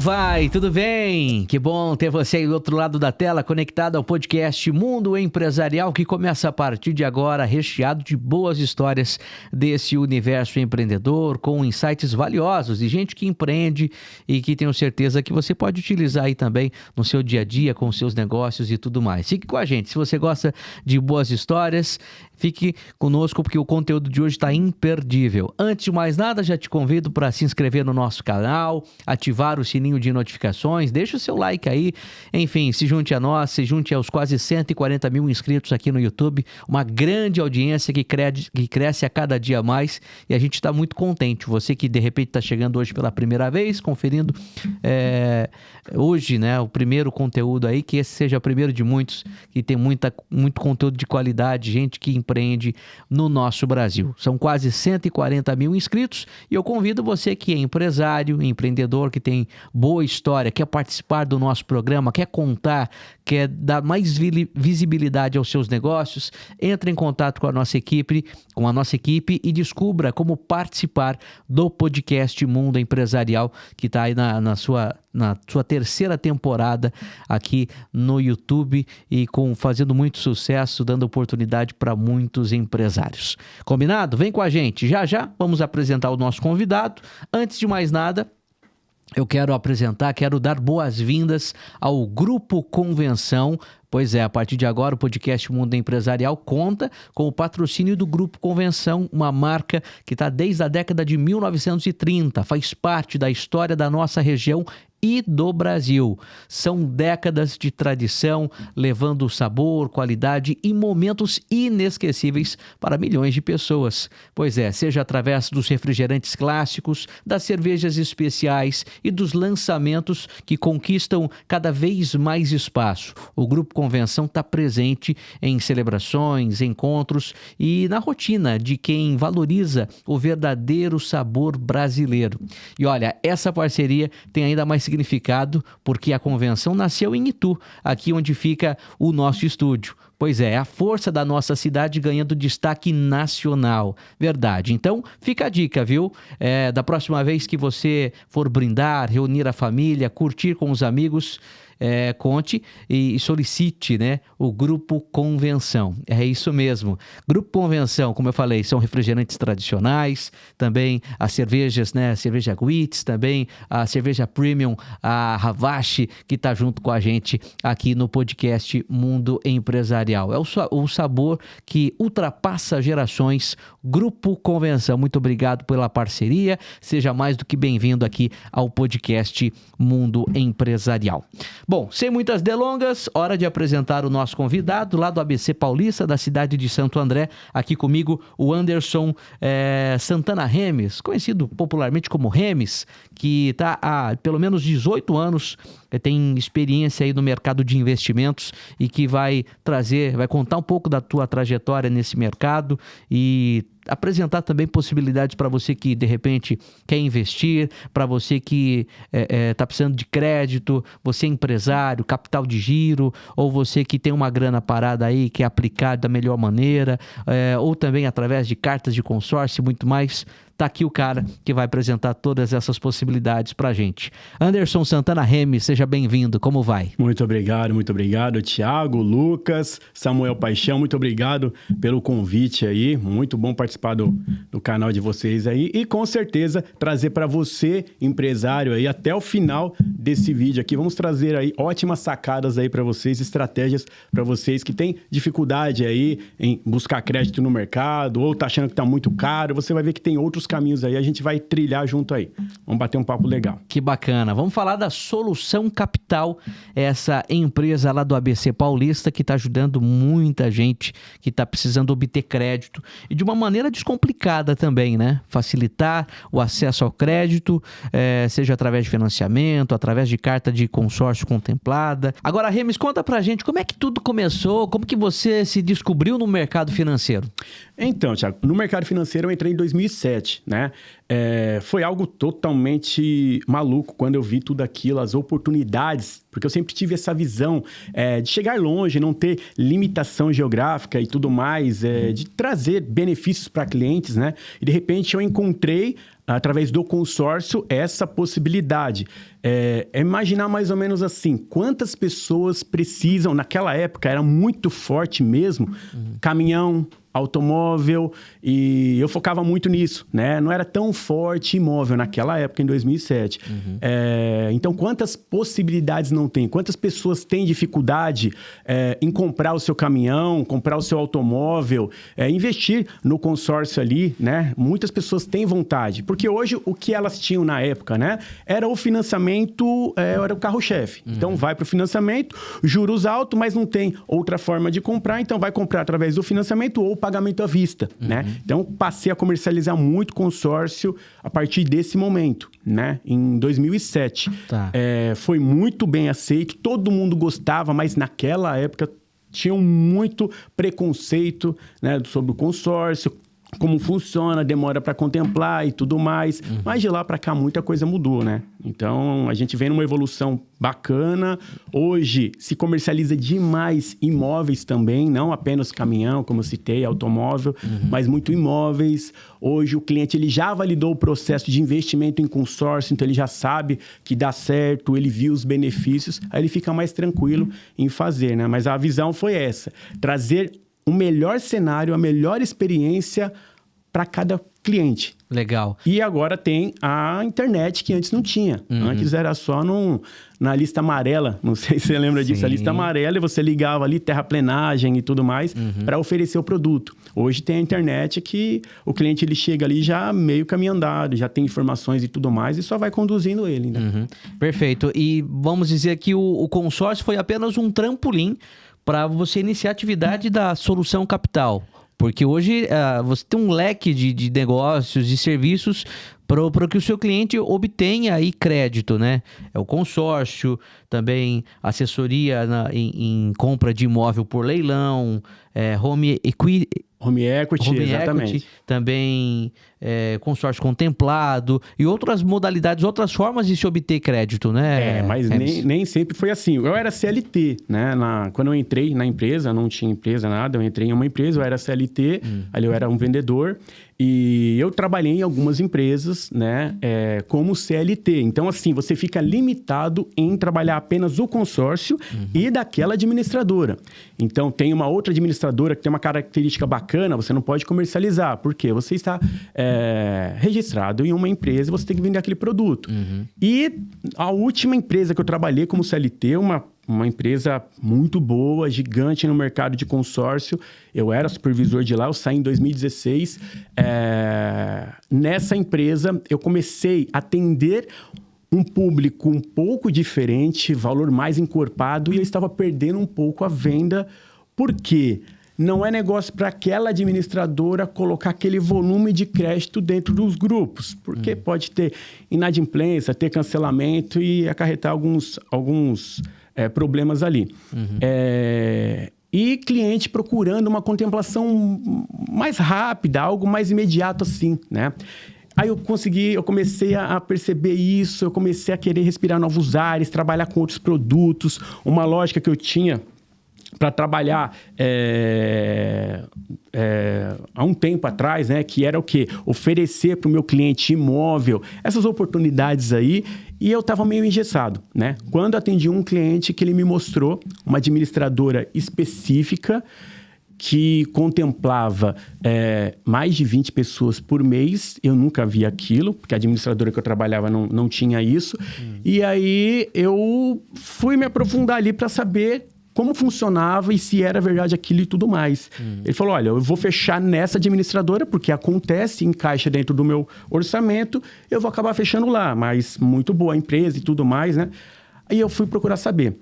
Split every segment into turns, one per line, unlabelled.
vai? Tudo bem? Que bom ter você aí do outro lado da tela, conectado ao podcast Mundo Empresarial, que começa a partir de agora, recheado de boas histórias desse universo empreendedor, com insights valiosos de gente que empreende e que tenho certeza que você pode utilizar aí também no seu dia a dia, com seus negócios e tudo mais. Fique com a gente. Se você gosta de boas histórias, fique conosco porque o conteúdo de hoje está imperdível. Antes de mais nada, já te convido para se inscrever no nosso canal, ativar o sininho de notificações, deixa o seu like aí, enfim, se junte a nós, se junte aos quase 140 mil inscritos aqui no YouTube, uma grande audiência que cresce a cada dia mais e a gente está muito contente. Você que de repente está chegando hoje pela primeira vez, conferindo hoje, né, o primeiro conteúdo aí, que esse seja o primeiro de muitos, que tem muito conteúdo de qualidade, gente que empreende no nosso Brasil. São quase 140 mil inscritos e eu convido você que é empresário, empreendedor, que tem boa história, quer participar do nosso programa, quer contar, quer dar mais visibilidade aos seus negócios, entre em contato com a nossa equipe e descubra como participar do podcast Mundo Empresarial, que está aí na sua terceira temporada aqui no YouTube e fazendo muito sucesso, dando oportunidade para muitos empresários. Combinado? Vem com a gente. Já vamos apresentar o nosso convidado. Antes de mais nada, eu quero dar boas-vindas ao Grupo Convenção. Pois é, a partir de agora o podcast Mundo Empresarial conta com o patrocínio do Grupo Convenção, uma marca que está desde a década de 1930, faz parte da história da nossa região e do Brasil. São décadas de tradição, levando sabor, qualidade e momentos inesquecíveis para milhões de pessoas. Pois é, seja através dos refrigerantes clássicos, das cervejas especiais e dos lançamentos que conquistam cada vez mais espaço. O Grupo Convenção está presente em celebrações, encontros e na rotina de quem valoriza o verdadeiro sabor brasileiro. E olha, essa parceria tem ainda mais significado porque a convenção nasceu em Itu, aqui onde fica o nosso estúdio. Pois é, a força da nossa cidade ganhando destaque nacional. Verdade. Então, fica a dica, viu? Da próxima vez que você for brindar, reunir a família, curtir com os amigos, conte e solicite, né, o Grupo Convenção. É isso mesmo. Grupo Convenção, como eu falei, são refrigerantes tradicionais, também as cervejas, né, a cerveja Guitz, também a cerveja Premium, a Havashi, que está junto com a gente aqui no podcast Mundo Empresarial. É o sabor que ultrapassa gerações. Grupo Convenção, muito obrigado pela parceria. Seja mais do que bem-vindo aqui ao podcast Mundo Empresarial. Bom, sem muitas delongas, hora de apresentar o nosso convidado lá do ABC Paulista, da cidade de Santo André. Aqui comigo o Anderson Santana Remes, conhecido popularmente como Remes, que está há pelo menos 18 anos, tem experiência aí no mercado de investimentos e que vai contar um pouco da tua trajetória nesse mercado e apresentar também possibilidades para você que de repente quer investir, para você que está precisando de crédito, você é empresário, capital de giro, ou você que tem uma grana parada aí, quer aplicar da melhor maneira, ou também através de cartas de consórcio e muito mais. Tá aqui o cara que vai apresentar todas essas possibilidades pra gente. Anderson Santana Remes, seja bem-vindo, como vai?
Muito obrigado, Thiago, Lucas, Samuel Paixão, muito obrigado pelo convite aí, muito bom participar do canal de vocês aí e com certeza trazer para você, empresário aí, até o final desse vídeo aqui, vamos trazer aí ótimas sacadas aí para vocês, estratégias para vocês que têm dificuldade aí em buscar crédito no mercado ou tá achando que tá muito caro, você vai ver que tem outros caminhos aí, a gente vai trilhar junto aí. Vamos bater um papo legal.
Que bacana. Vamos falar da Solução Capital, essa empresa lá do ABC Paulista que está ajudando muita gente que está precisando obter crédito e de uma maneira descomplicada também, né? Facilitar o acesso ao crédito, seja através de financiamento, através de carta de consórcio contemplada. Agora, Remes, conta pra gente como é que tudo começou, como que você se descobriu no mercado financeiro?
Então, Thiago, no mercado financeiro eu entrei em 2007, né? Foi algo totalmente maluco quando eu vi tudo aquilo, as oportunidades, porque eu sempre tive essa visão de chegar longe, não ter limitação geográfica e tudo mais, de trazer benefícios para clientes, né? E de repente eu encontrei através do consórcio, essa possibilidade. Imaginar mais ou menos assim, quantas pessoas precisam, naquela época era muito forte mesmo, caminhão, automóvel, e eu focava muito nisso, né? Não era tão forte imóvel naquela época, em 2007. Então, quantas possibilidades não tem? Quantas pessoas têm dificuldade em comprar o seu caminhão, comprar o seu automóvel, investir no consórcio ali, né? Muitas pessoas têm vontade, porque hoje o que elas tinham na época, né? Era o financiamento, era o carro-chefe. Então, vai para o financiamento, juros altos, mas não tem outra forma de comprar, então vai comprar através do financiamento ou pagamento à vista, né? Então, passei a comercializar muito consórcio a partir desse momento, né? Em 2007.
Tá.
Foi muito bem aceito, todo mundo gostava, mas naquela época tinha muito preconceito, né, sobre o consórcio, como funciona, demora para contemplar e tudo mais. Mas de lá para cá muita coisa mudou, né? Então a gente vem numa evolução bacana. Hoje se comercializa demais imóveis também, não apenas caminhão, como eu citei, automóvel, mas muito imóveis. Hoje o cliente ele já validou o processo de investimento em consórcio, então ele já sabe que dá certo, ele viu os benefícios, aí ele fica mais tranquilo em fazer, né? Mas a visão foi essa, trazer o melhor cenário, a melhor experiência para cada cliente.
Legal.
E agora tem a internet que antes não tinha. Antes era só na lista amarela. Não sei se você lembra disso. A lista amarela e você ligava ali terraplenagem e tudo mais para oferecer o produto. Hoje tem a internet que o cliente ele chega ali já meio caminho andado, já tem informações e tudo mais e só vai conduzindo ele, né?
Perfeito. E vamos dizer que o consórcio foi apenas um trampolim para você iniciar a atividade da Solução Capital. Porque hoje você tem um leque de negócios e serviços para que o seu cliente obtenha aí crédito, né? É o consórcio, também assessoria em compra de imóvel por leilão, home equity,
exatamente.
Também consórcio contemplado e outras modalidades, outras formas de se obter crédito, né?
Mas nem sempre foi assim. Eu era CLT, né? Quando eu entrei na empresa, não tinha empresa, nada. Eu entrei em uma empresa, eu era CLT, ali eu era um vendedor. E eu trabalhei em algumas empresas, né, como CLT. Então, assim, você fica limitado em trabalhar apenas o consórcio e daquela administradora. Então, tem uma outra administradora que tem uma característica bacana, você não pode comercializar. Por quê? Você está registrado em uma empresa e você tem que vender aquele produto. E a última empresa que eu trabalhei como CLT, uma empresa muito boa, gigante no mercado de consórcio. Eu era supervisor de lá, eu saí em 2016. Nessa empresa, eu comecei a atender um público um pouco diferente, valor mais encorpado, e eu estava perdendo um pouco a venda. Por quê? Não é negócio para aquela administradora colocar aquele volume de crédito dentro dos grupos, porque pode ter inadimplência, ter cancelamento e acarretar alguns problemas ali. E cliente procurando uma contemplação mais rápida, algo mais imediato assim, né? Aí eu comecei a perceber isso, eu comecei a querer respirar novos ares, trabalhar com outros produtos. Uma lógica que eu tinha para trabalhar há um tempo atrás, né? Que era o quê? Oferecer para o meu cliente imóvel, essas oportunidades aí. E eu estava meio engessado, né? Quando atendi um cliente que ele me mostrou uma administradora específica que contemplava mais de 20 pessoas por mês. Eu nunca vi aquilo, porque a administradora que eu trabalhava não tinha isso. E aí eu fui me aprofundar ali para saber como funcionava e se era verdade aquilo e tudo mais. Ele falou, olha, eu vou fechar nessa administradora, porque acontece, encaixa dentro do meu orçamento, eu vou acabar fechando lá, mas muito boa a empresa e tudo mais, né? Aí eu fui procurar saber.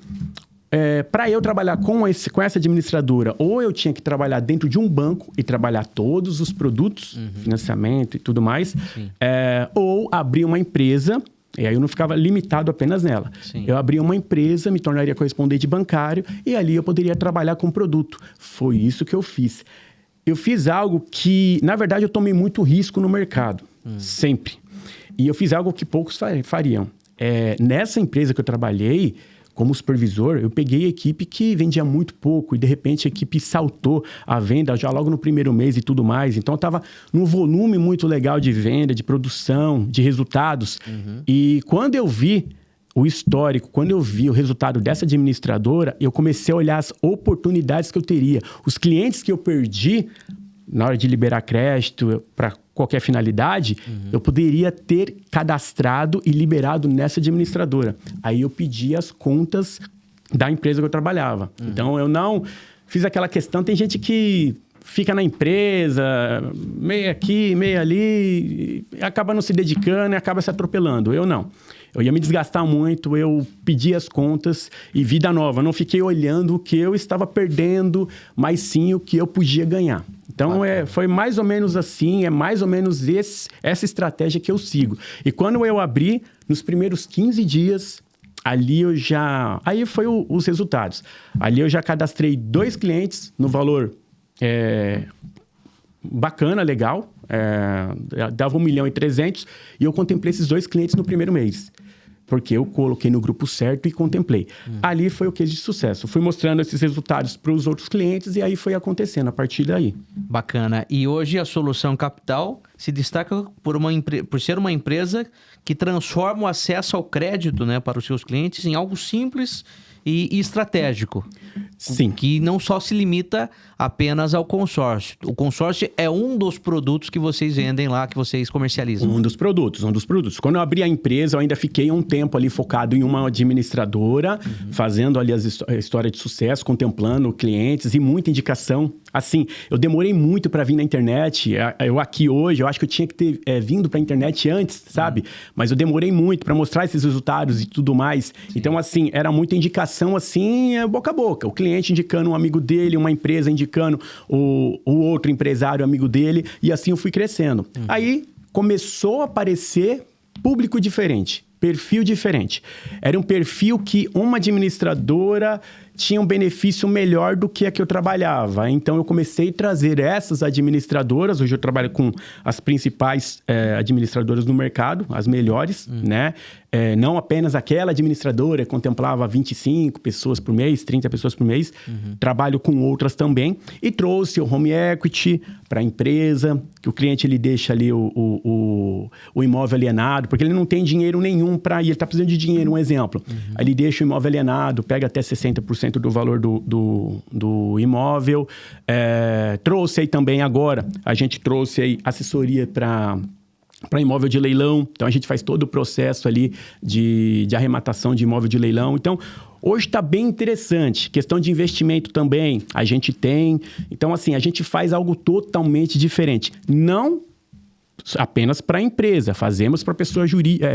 Para eu trabalhar com essa administradora, ou eu tinha que trabalhar dentro de um banco e trabalhar todos os produtos, financiamento e tudo mais, ou abrir uma empresa. E aí eu não ficava limitado apenas nela.
Sim.
Eu abria uma empresa, me tornaria correspondente bancário e ali eu poderia trabalhar com produto. Foi isso que eu fiz. Eu fiz algo que, na verdade, eu tomei muito risco no mercado. Sempre. E eu fiz algo que poucos fariam. Nessa empresa que eu trabalhei, como supervisor, eu peguei a equipe que vendia muito pouco e de repente a equipe saltou a venda já logo no primeiro mês e tudo mais. Então eu estava num volume muito legal de venda, de produção, de resultados. E quando eu vi o histórico, quando eu vi o resultado dessa administradora, eu comecei a olhar as oportunidades que eu teria. Os clientes que eu perdi na hora de liberar crédito para qualquer finalidade, eu poderia ter cadastrado e liberado nessa administradora. Aí eu pedi as contas da empresa que eu trabalhava. Então eu não fiz aquela questão. Tem gente que fica na empresa, meio aqui, meio ali, acaba não se dedicando e acaba se atropelando. Eu não. Eu ia me desgastar muito, eu pedi as contas e vida nova. Não fiquei olhando o que eu estava perdendo, mas sim o que eu podia ganhar. Então, foi mais ou menos assim, é mais ou menos essa estratégia que eu sigo. E quando eu abri, nos primeiros 15 dias, ali eu já... Aí foi os resultados. Ali eu já cadastrei 2 clientes no valor bacana, legal. Dava 1.300.000 e eu contemplei esses 2 clientes no primeiro mês. Porque eu coloquei no grupo certo e contemplei. Ali foi o case de sucesso. Fui mostrando esses resultados para os outros clientes e aí foi acontecendo a partir daí.
Bacana. E hoje a Solução Capital se destaca por ser uma empresa que transforma o acesso ao crédito, né, para os seus clientes em algo simples e estratégico.
Sim.
Que não só se limita apenas ao consórcio. O consórcio é um dos produtos que vocês vendem lá, que vocês comercializam.
Um dos produtos. Quando eu abri a empresa, eu ainda fiquei um tempo ali focado em uma administradora, fazendo ali a história de sucesso, contemplando clientes e muita indicação. Assim, eu demorei muito para vir na internet. Eu aqui hoje, eu acho que eu tinha que ter vindo para a internet antes, sabe? Mas eu demorei muito para mostrar esses resultados e tudo mais. Sim. Então, assim, era muita indicação, assim, boca a boca. O cliente indicando um amigo dele, uma empresa indicando o outro empresário amigo dele. E assim eu fui crescendo. Aí começou a aparecer público diferente, perfil diferente. Era um perfil que uma administradora tinha um benefício melhor do que a que eu trabalhava. Então, eu comecei a trazer essas administradoras. Hoje eu trabalho com as principais administradoras no mercado, as melhores, né? Não apenas aquela administradora contemplava 25 pessoas por mês, 30 pessoas por mês. Trabalho com outras também. E trouxe o home equity para a empresa, que o cliente ele deixa ali o imóvel alienado, porque ele não tem dinheiro nenhum para ir. Ele está precisando de dinheiro, um exemplo. Aí ele deixa o imóvel alienado, pega até 60% do valor do imóvel. Trouxe aí também agora, a gente trouxe aí assessoria para imóvel de leilão. Então, a gente faz todo o processo ali de arrematação de imóvel de leilão. Então, hoje está bem interessante. Questão de investimento também, a gente tem. Então, assim, a gente faz algo totalmente diferente. Não apenas para a empresa, fazemos para a pessoa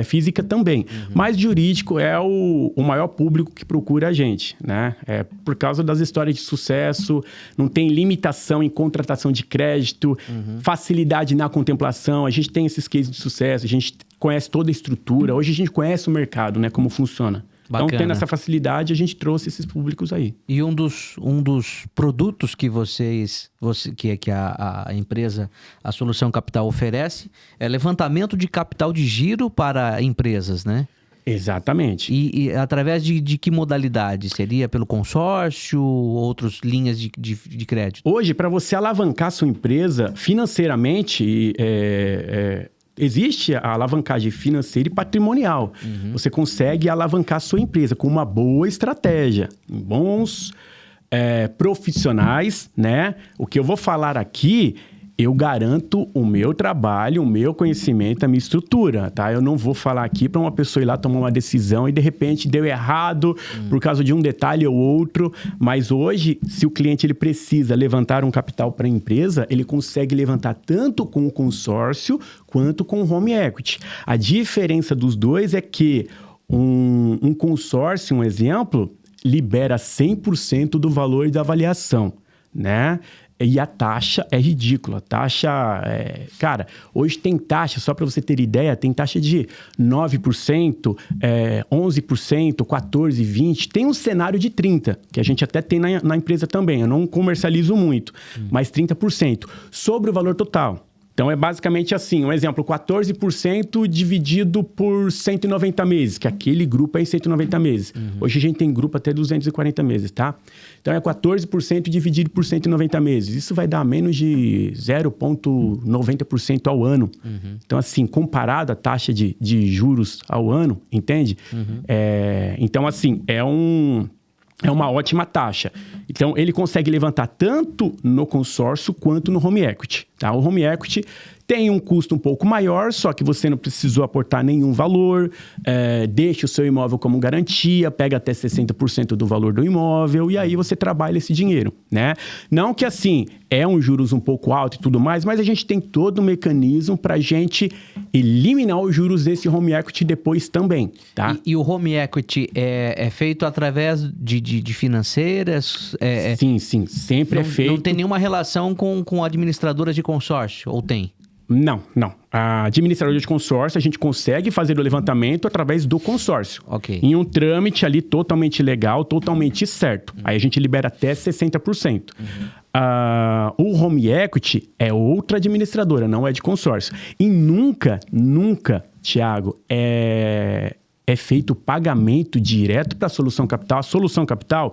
física também. Mas jurídico é o maior público que procura a gente, né? Por causa das histórias de sucesso, não tem limitação em contratação de crédito, facilidade na contemplação, a gente tem esses cases de sucesso, a gente conhece toda a estrutura, hoje a gente conhece o mercado, né? Como funciona. Bacana. Então, tendo essa facilidade, a gente trouxe esses públicos aí.
E um dos produtos que que a empresa, a Solução Capital oferece é levantamento de capital de giro para empresas, né?
Exatamente.
E através de que modalidade? Seria pelo consórcio, outras linhas de crédito?
Hoje, para você alavancar sua empresa financeiramente, existe a alavancagem financeira e patrimonial. Você consegue alavancar a sua empresa com uma boa estratégia, bons profissionais, né? O que eu vou falar aqui, eu garanto o meu trabalho, o meu conhecimento, a minha estrutura, tá? Eu não vou falar aqui para uma pessoa ir lá tomar uma decisão e de repente deu errado por causa de um detalhe ou outro. Mas hoje, se o cliente ele precisa levantar um capital para a empresa, ele consegue levantar tanto com o consórcio quanto com o home equity. A diferença dos dois é que um consórcio, um exemplo, libera 100% do valor da avaliação, né? E a taxa é ridícula. A taxa, cara, hoje tem taxa, só para você ter ideia, tem taxa de 9%, 11%, 14%, 20%. Tem um cenário de 30%, que a gente até tem na empresa também. Eu não comercializo muito, mas 30% sobre o valor total. Então, é basicamente assim, um exemplo, 14% dividido por 190 meses, que aquele grupo é em 190 meses. Hoje a gente tem grupo até 240 meses, tá? Então, é 14% dividido por 190 meses. Isso vai dar menos de 0,90% ao ano. Então, assim, comparado à taxa de juros ao ano, entende? Então, assim, é uma ótima taxa. Então, ele consegue levantar tanto no consórcio quanto no home equity. Tá? O home equity tem um custo um pouco maior, só que você não precisou aportar nenhum valor, deixa o seu imóvel como garantia, pega até 60% do valor do imóvel e aí você trabalha esse dinheiro, né? Não que assim, é um juros um pouco alto e tudo mais, mas a gente tem todo um mecanismo para a gente eliminar os juros desse home equity depois também, tá?
E o home equity é feito através de financeiras?
Sim, sempre é feito.
Não tem nenhuma relação com administradoras de consórcio, ou tem?
Não. A administradora de consórcio, a gente consegue fazer o levantamento através do consórcio.
Ok.
Em um trâmite ali totalmente legal, totalmente certo. Aí a gente libera até 60%. O home equity é outra administradora, não é de consórcio. E nunca, Thiago, é feito pagamento direto para a Solução Capital. A Solução Capital,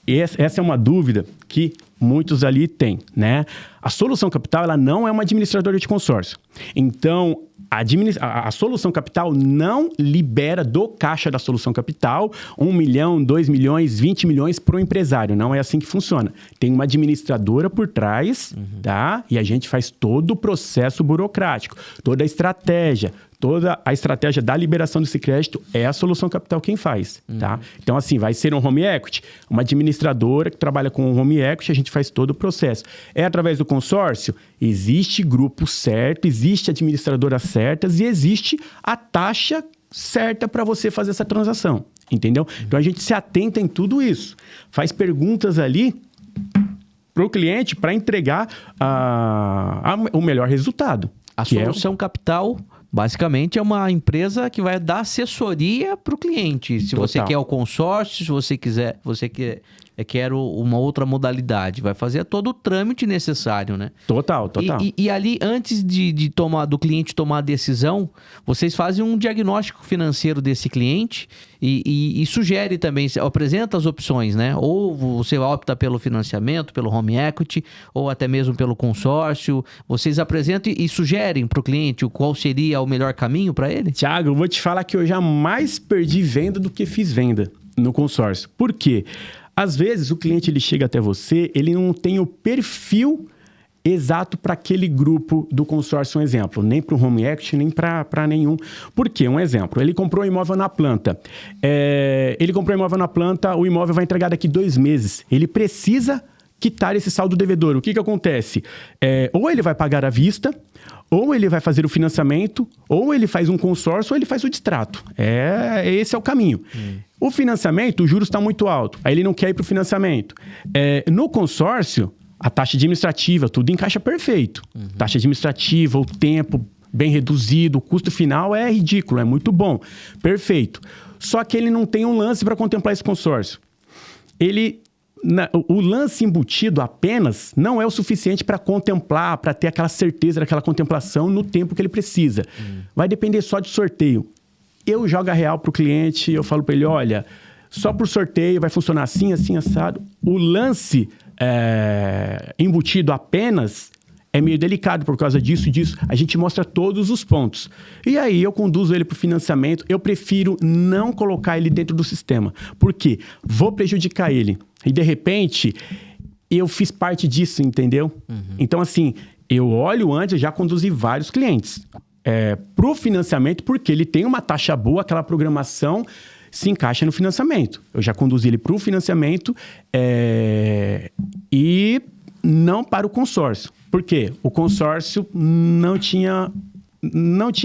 essa é uma dúvida que muitos ali têm, né? A Solução Capital, ela não é uma administradora de consórcio. Então, a Solução Capital não libera do caixa da Solução Capital 1 milhão, 2 milhões, 20 milhões para o empresário. Não é assim que funciona. Tem uma administradora por trás, tá? E a gente faz todo o processo burocrático, toda a estratégia da liberação desse crédito é a Solução Capital quem faz, tá? Então, assim, vai ser um home equity, uma administradora que trabalha com home equity, a gente faz todo o processo. É através do consórcio? Existe grupo certo, existe administradoras certas e existe a taxa certa para você fazer essa transação, entendeu? Então, a gente se atenta em tudo isso. Faz perguntas ali para o cliente para entregar o melhor resultado.
A Solução Capital, basicamente, é uma empresa que vai dar assessoria para o cliente. Se você quer o consórcio, se você quer uma outra modalidade, vai fazer todo o trâmite necessário, né? Total. E ali, antes do cliente tomar a decisão, vocês fazem um diagnóstico financeiro desse cliente e sugere também, apresenta as opções, né? Ou você opta pelo financiamento, pelo home equity, ou até mesmo pelo consórcio. Vocês apresentam e sugerem para o cliente qual seria o melhor caminho para ele?
Thiago, eu vou te falar que eu jamais perdi venda do que fiz venda no consórcio. Por quê? Às vezes o cliente ele chega até você, ele não tem o perfil exato para aquele grupo do consórcio, um exemplo. Nem para o home equity, nem para nenhum. Por quê? Um exemplo. Ele comprou um imóvel na planta. O imóvel vai entregar daqui 2 meses. Ele precisa quitar esse saldo devedor. O que acontece? Ou ele vai pagar à vista, ou ele vai fazer o financiamento, ou ele faz um consórcio, ou ele faz o distrato. Esse é o caminho. O financiamento, o juros está muito alto. Aí ele não quer ir para o financiamento. No consórcio, a taxa administrativa, tudo encaixa perfeito. Taxa administrativa, o tempo bem reduzido, o custo final é ridículo, é muito bom. Perfeito. Só que ele não tem um lance para contemplar esse consórcio. O lance embutido apenas não é o suficiente para contemplar, para ter aquela certeza daquela contemplação no tempo que ele precisa. Vai depender só de sorteio. Eu jogo a real para o cliente, eu falo para ele, olha, só por sorteio vai funcionar assim, assim, assado. O lance embutido apenas é meio delicado por causa disso e disso. A gente mostra todos os pontos. E aí eu conduzo ele para o financiamento. Eu prefiro não colocar ele dentro do sistema. Por quê? Vou prejudicar ele. E de repente, eu fiz parte disso, entendeu? Então, assim, eu olho antes, eu já conduzi vários clientes para o financiamento, porque ele tem uma taxa boa, aquela programação se encaixa no financiamento. Eu já conduzi ele para o financiamento e não para o consórcio. Por quê? O consórcio não tinha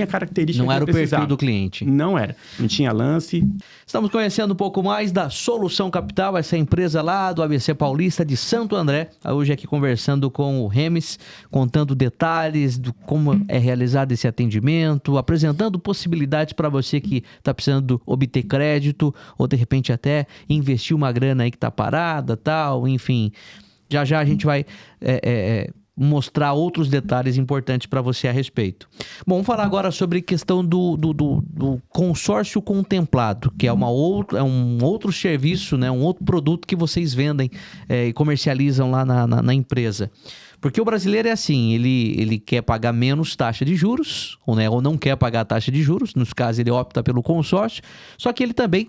característica.
Não era o perfil do cliente.
Não era. Não tinha lance.
Estamos conhecendo um pouco mais da Solução Capital, essa empresa lá do ABC Paulista de Santo André. Hoje aqui conversando com o Remes, contando detalhes de como é realizado esse atendimento, apresentando possibilidades para você que está precisando obter crédito ou de repente até investir uma grana aí que está parada, tal, enfim. Já a gente vai mostrar outros detalhes importantes para você a respeito. Bom, vamos falar agora sobre a questão do consórcio contemplado, que é um outro serviço, né? Um outro produto que vocês vendem e comercializam lá na empresa. Porque o brasileiro é assim, ele quer pagar menos taxa de juros, ou não quer pagar a taxa de juros, nos casos ele opta pelo consórcio, só que ele também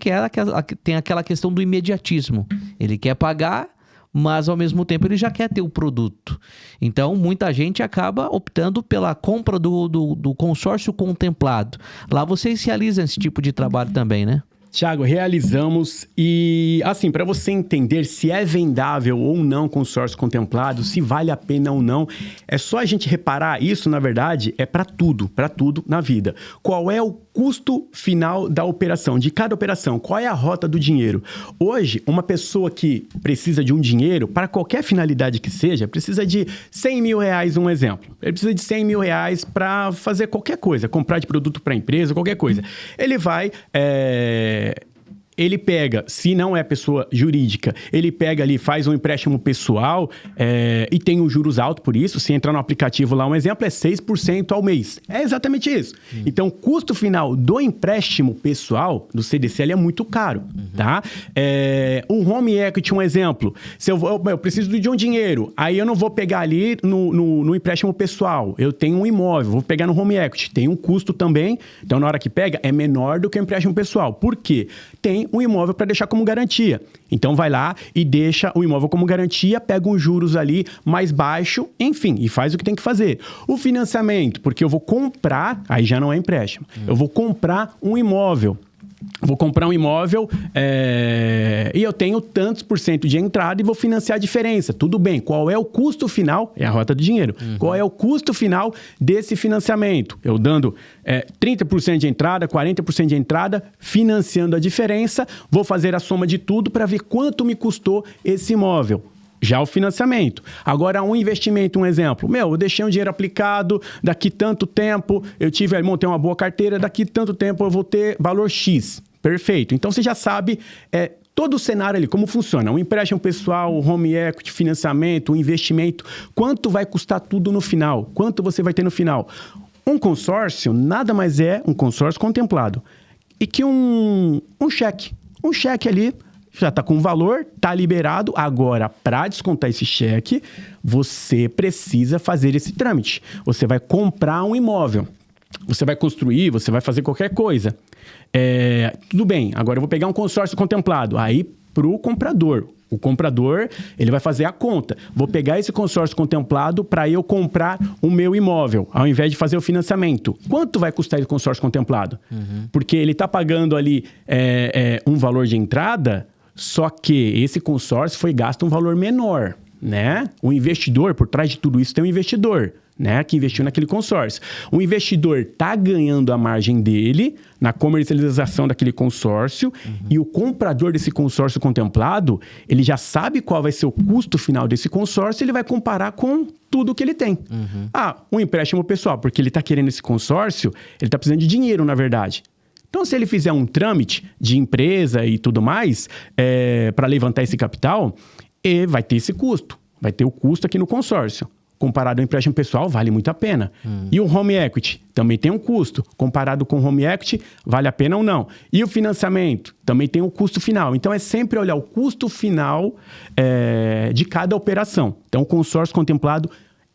tem aquela questão do imediatismo. Ele quer pagar, mas ao mesmo tempo ele já quer ter o produto. Então, muita gente acaba optando pela compra do consórcio contemplado. Lá vocês realizam esse tipo de trabalho também, né?
Tiago, realizamos e, assim, para você entender se é vendável ou não consórcio contemplado, se vale a pena ou não, é só a gente reparar isso, na verdade, é para tudo na vida. Qual é o custo final da operação, de cada operação? Qual é a rota do dinheiro? Hoje, uma pessoa que precisa de um dinheiro, para qualquer finalidade que seja, precisa de 100 mil reais, um exemplo. Ele precisa de 100 mil reais para fazer qualquer coisa, comprar de produto para a empresa, qualquer coisa. Ele vai... Ele pega, se não é pessoa jurídica, ele pega ali, faz um empréstimo pessoal e tem os juros altos por isso. Se entrar no aplicativo lá, um exemplo, é 6% ao mês. É exatamente isso. Então, o custo final do empréstimo pessoal, do CDC, é muito caro, tá? Um home equity, um exemplo. Se eu preciso de um dinheiro, aí eu não vou pegar ali no empréstimo pessoal. Eu tenho um imóvel, vou pegar no home equity. Tem um custo também. Então, na hora que pega, é menor do que o empréstimo pessoal. Por quê? Tem um imóvel para deixar como garantia. Então, vai lá e deixa o imóvel como garantia, pega uns juros ali mais baixo, enfim, e faz o que tem que fazer. O financiamento, porque eu vou comprar, aí já não é empréstimo, eu vou comprar um imóvel. Vou comprar um imóvel e eu tenho tantos % de entrada e vou financiar a diferença. Tudo bem, qual é o custo final? É a rota do dinheiro. Qual é o custo final desse financiamento? Eu dando 30% de entrada, 40% de entrada, financiando a diferença, vou fazer a soma de tudo para ver quanto me custou esse imóvel. Já o financiamento. Agora, um investimento, um exemplo. Eu deixei um dinheiro aplicado, daqui tanto tempo, montei uma boa carteira, daqui tanto tempo eu vou ter valor X. Perfeito. Então, você já sabe todo o cenário ali, como funciona. Um empréstimo pessoal, um home equity, financiamento, um investimento. Quanto vai custar tudo no final? Quanto você vai ter no final? Um consórcio nada mais é um consórcio contemplado. E que um cheque. Um cheque ali... já está com valor, está liberado. Agora, para descontar esse cheque, você precisa fazer esse trâmite. Você vai comprar um imóvel. Você vai construir, você vai fazer qualquer coisa. Tudo bem, agora eu vou pegar um consórcio contemplado. Aí, para o comprador. O comprador, ele vai fazer a conta. Vou pegar esse consórcio contemplado para eu comprar o meu imóvel, ao invés de fazer o financiamento. Quanto vai custar esse consórcio contemplado? Porque ele está pagando ali um valor de entrada... Só que esse consórcio foi gasto um valor menor, né? O investidor, por trás de tudo isso, tem um investidor, né? Que investiu naquele consórcio. O investidor está ganhando a margem dele na comercialização daquele consórcio e o comprador desse consórcio contemplado, ele já sabe qual vai ser o custo final desse consórcio e ele vai comparar com tudo que ele tem. Um empréstimo pessoal, porque ele está querendo esse consórcio, ele está precisando de dinheiro, na verdade. Então, se ele fizer um trâmite de empresa e tudo mais, para levantar esse capital, vai ter esse custo. Vai ter o custo aqui no consórcio. Comparado ao empréstimo pessoal, vale muito a pena. E o home equity também tem um custo. Comparado com o home equity, vale a pena ou não. E o financiamento também tem um custo final. Então, é sempre olhar o custo final de cada operação. Então, o consórcio contemplado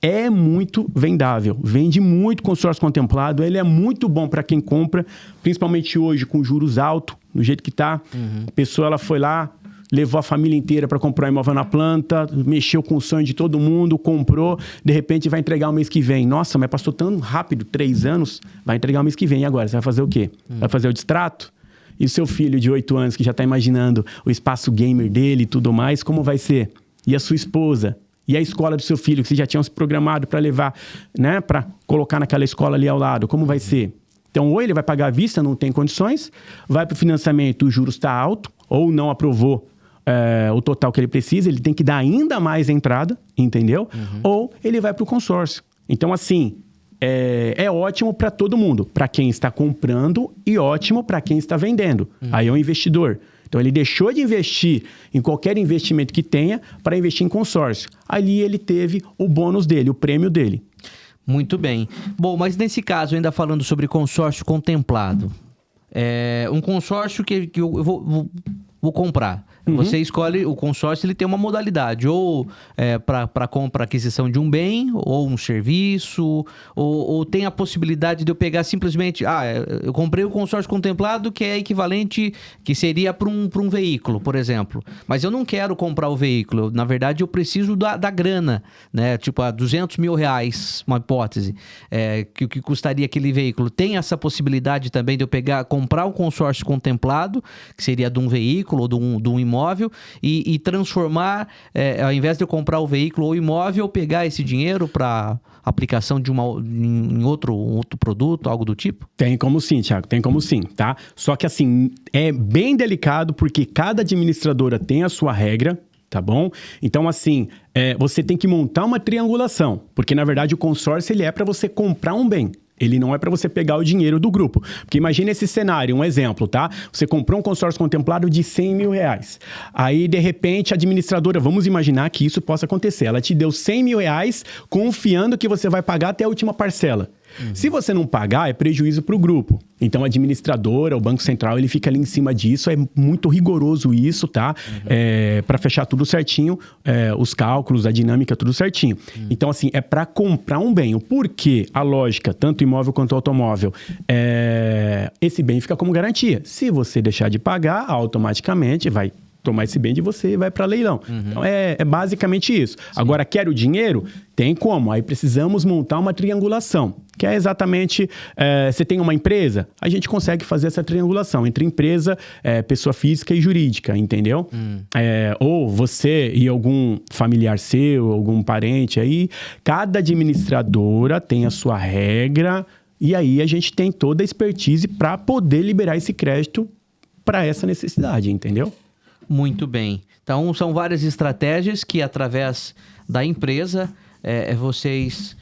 é muito vendável, vende muito consórcio contemplado, ele é muito bom para quem compra, principalmente hoje com juros altos, do jeito que está. A pessoa ela foi lá, levou a família inteira para comprar um imóvel na planta, mexeu com o sonho de todo mundo, comprou, de repente vai entregar o mês que vem. Nossa, mas passou tão rápido, 3 anos, vai entregar o mês que vem. E agora, você vai fazer o quê? Vai fazer o distrato? E o seu filho de 8 anos que já está imaginando o espaço gamer dele e tudo mais, como vai ser? E a sua esposa? E a escola do seu filho, que vocês já tinham se programado para levar, né? Para colocar naquela escola ali ao lado. Como vai ser? Então, ou ele vai pagar à vista, não tem condições, vai para o financiamento, o juros está alto, ou não aprovou o total que ele precisa, ele tem que dar ainda mais entrada, entendeu? Ou ele vai para o consórcio. Então, assim, é ótimo para todo mundo. Para quem está comprando e ótimo para quem está vendendo. Aí é um investidor. Então, ele deixou de investir em qualquer investimento que tenha para investir em consórcio. Ali ele teve o bônus dele, o prêmio dele.
Muito bem. Bom, mas nesse caso, ainda falando sobre consórcio contemplado, um consórcio que eu vou comprar. Você escolhe o consórcio, ele tem uma modalidade, ou para compra, aquisição de um bem, ou um serviço, ou tem a possibilidade de eu pegar simplesmente, eu comprei o consórcio contemplado, que é equivalente, que seria para um veículo, por exemplo. Mas eu não quero comprar o veículo, na verdade eu preciso da grana, né? Tipo, R$200 mil, uma hipótese, que custaria aquele veículo. Tem essa possibilidade também de eu comprar um consórcio contemplado, que seria de um veículo ou de um imóvel, e transformar, ao invés de eu comprar o veículo ou imóvel, pegar esse dinheiro para aplicação em outro produto, algo do tipo?
Tem como sim, Thiago, tem como sim, tá? Só que assim, é bem delicado porque cada administradora tem a sua regra, tá bom? Então, assim, você tem que montar uma triangulação, porque na verdade o consórcio ele é para você comprar um bem. Ele não é para você pegar o dinheiro do grupo. Porque imagina esse cenário, um exemplo, tá? Você comprou um consórcio contemplado de R$100 mil. Aí, de repente, a administradora, vamos imaginar que isso possa acontecer. Ela te deu R$100 mil confiando que você vai pagar até a última parcela. Se você não pagar, é prejuízo para o grupo. Então, a administradora, o Banco Central, ele fica ali em cima disso. É muito rigoroso isso, tá? Para fechar tudo certinho, os cálculos, a dinâmica, tudo certinho. Então, assim, é para comprar um bem. O porquê, a lógica, tanto imóvel quanto automóvel, esse bem fica como garantia. Se você deixar de pagar, automaticamente vai tomar esse bem de você e vai para leilão. Então, é basicamente isso. Sim. Agora, quer o dinheiro? Tem como. Aí precisamos montar uma triangulação, que é exatamente, você tem uma empresa, a gente consegue fazer essa triangulação entre empresa, pessoa física e jurídica, entendeu? Ou você e algum familiar seu, algum parente aí, cada administradora tem a sua regra, e aí a gente tem toda a expertise para poder liberar esse crédito para essa necessidade, entendeu?
Muito bem. Então, são várias estratégias que, através da empresa, vocês,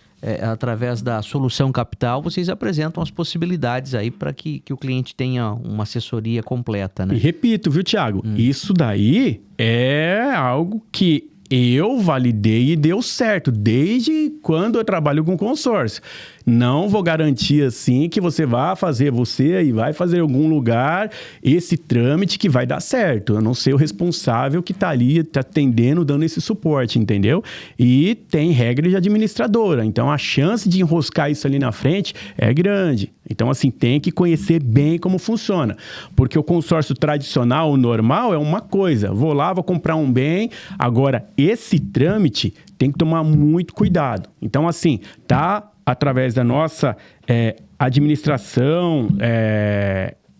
através da Solução Capital, vocês apresentam as possibilidades aí para que o cliente tenha uma assessoria completa, né?
E repito, viu, Thiago? Isso daí é algo que eu validei e deu certo desde quando eu trabalho com consórcio. Não vou garantir assim que você vai fazer em algum lugar esse trâmite que vai dar certo. Eu não sei o responsável que está ali, está atendendo, dando esse suporte, entendeu? E tem regra de administradora. Então, a chance de enroscar isso ali na frente é grande. Então, assim, tem que conhecer bem como funciona. Porque o consórcio tradicional, o normal, é uma coisa. Vou lá, vou comprar um bem. Agora, esse trâmite tem que tomar muito cuidado. Então, assim, através da nossa administração,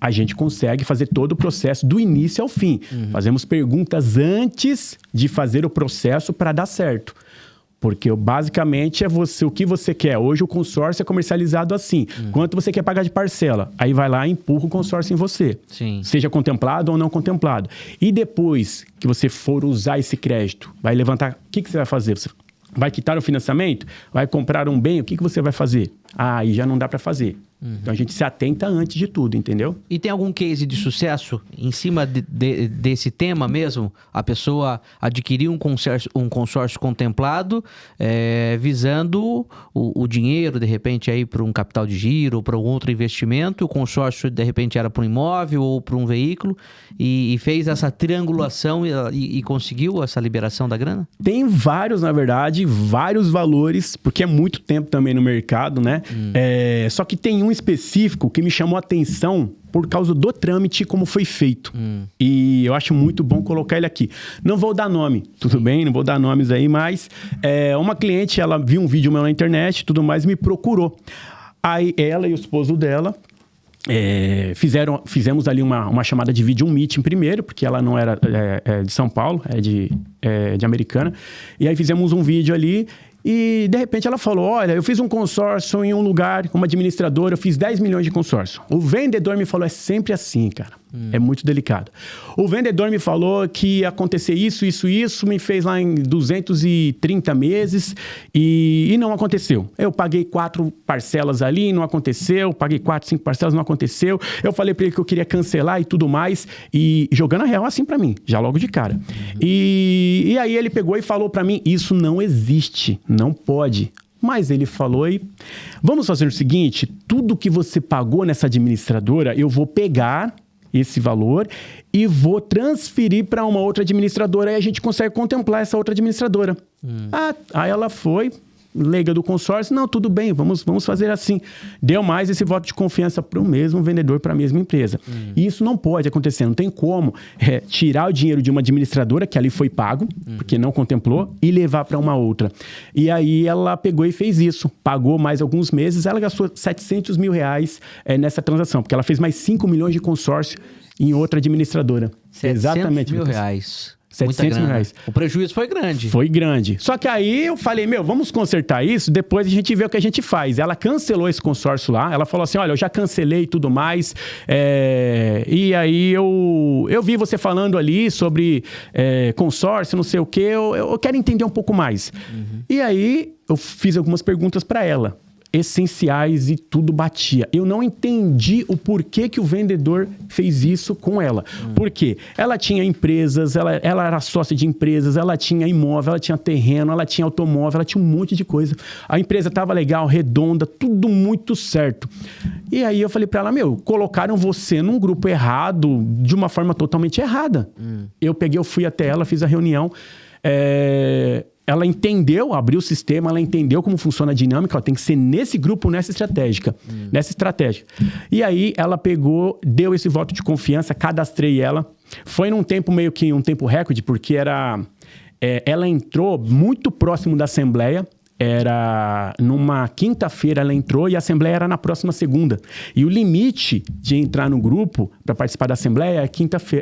a gente consegue fazer todo o processo do início ao fim. Fazemos perguntas antes de fazer o processo para dar certo. Porque basicamente o que você quer. Hoje o consórcio é comercializado assim. Quanto você quer pagar de parcela? Aí vai lá e empurra o consórcio em você.
Sim.
Seja contemplado ou não contemplado. E depois que você for usar esse crédito, vai levantar... O que você vai fazer? Você vai quitar o financiamento? Vai comprar um bem? O que você vai fazer? Aí já não dá para fazer. Então, a gente se atenta antes de tudo, entendeu?
E tem algum case de sucesso em cima desse tema mesmo? A pessoa adquiriu um consórcio contemplado, visando o dinheiro, de repente, aí para um capital de giro ou para um outro investimento. O consórcio, de repente, era para um imóvel ou para um veículo e fez essa triangulação e conseguiu essa liberação da grana?
Tem vários, na verdade, vários valores, porque é muito tempo também no mercado, né? Só que tem um específico que me chamou a atenção por causa do trâmite, como foi feito. E eu acho muito bom colocar ele aqui. Não vou dar nome, tudo bem? Não vou dar nomes aí, mas uma cliente, ela viu um vídeo meu na internet, tudo mais, me procurou. Aí ela e o esposo dela fizemos ali uma chamada de vídeo, um meeting primeiro, porque ela não era de São Paulo, de Americana. E aí fizemos um vídeo ali. E, de repente, ela falou, olha, eu fiz um consórcio em um lugar, uma administradora, eu fiz 10 milhões de consórcio. O vendedor me falou, é sempre assim, cara. É muito delicado. O vendedor me falou que ia acontecer isso, me fez lá em 230 meses e não aconteceu. Eu paguei 4 parcelas ali, não aconteceu. Paguei 4, 5 parcelas, não aconteceu. Eu falei pra ele que eu queria cancelar e tudo mais. E jogando a real assim pra mim, já logo de cara. E aí ele pegou e falou pra mim, isso não existe, não pode. Mas ele falou e vamos fazer o seguinte, tudo que você pagou nessa administradora, eu vou pegar esse valor e vou transferir para uma outra administradora e a gente consegue contemplar essa outra administradora. Aí ela foi, leiga do consórcio, não, tudo bem, vamos fazer assim. Deu mais esse voto de confiança para o mesmo vendedor, para a mesma empresa. E isso não pode acontecer, não tem como tirar o dinheiro de uma administradora que ali foi pago, porque não contemplou, e levar para uma outra. E aí ela pegou e fez isso, pagou mais alguns meses, ela gastou R$700 mil nessa transação, porque ela fez mais 5 milhões de consórcio em outra administradora.
700 mil reais.
700 mil reais.
O prejuízo foi grande.
Foi grande. Só que aí eu falei, vamos consertar isso, depois a gente vê o que a gente faz. Ela cancelou esse consórcio lá, ela falou assim, olha, eu já cancelei e tudo mais, e aí eu vi você falando ali sobre consórcio, não sei o quê, eu quero entender um pouco mais. E aí eu fiz algumas perguntas para ela, essenciais e tudo batia. Eu não entendi o porquê que o vendedor fez isso com ela. Por quê? Ela tinha empresas, ela era sócia de empresas, ela tinha imóvel, ela tinha terreno, ela tinha automóvel, ela tinha um monte de coisa. A empresa estava legal, redonda, tudo muito certo. E aí eu falei para ela, colocaram você num grupo errado, de uma forma totalmente errada. Eu fui até ela, fiz a reunião, ela entendeu, abriu o sistema, ela entendeu como funciona a dinâmica, ela tem que ser nesse grupo, nessa estratégia. E aí ela pegou, deu esse voto de confiança, cadastrei ela. Foi num tempo meio que um tempo recorde, porque ela entrou muito próximo da assembleia. Era numa quinta-feira ela entrou e a assembleia era na próxima segunda. E o limite de entrar no grupo para participar da assembleia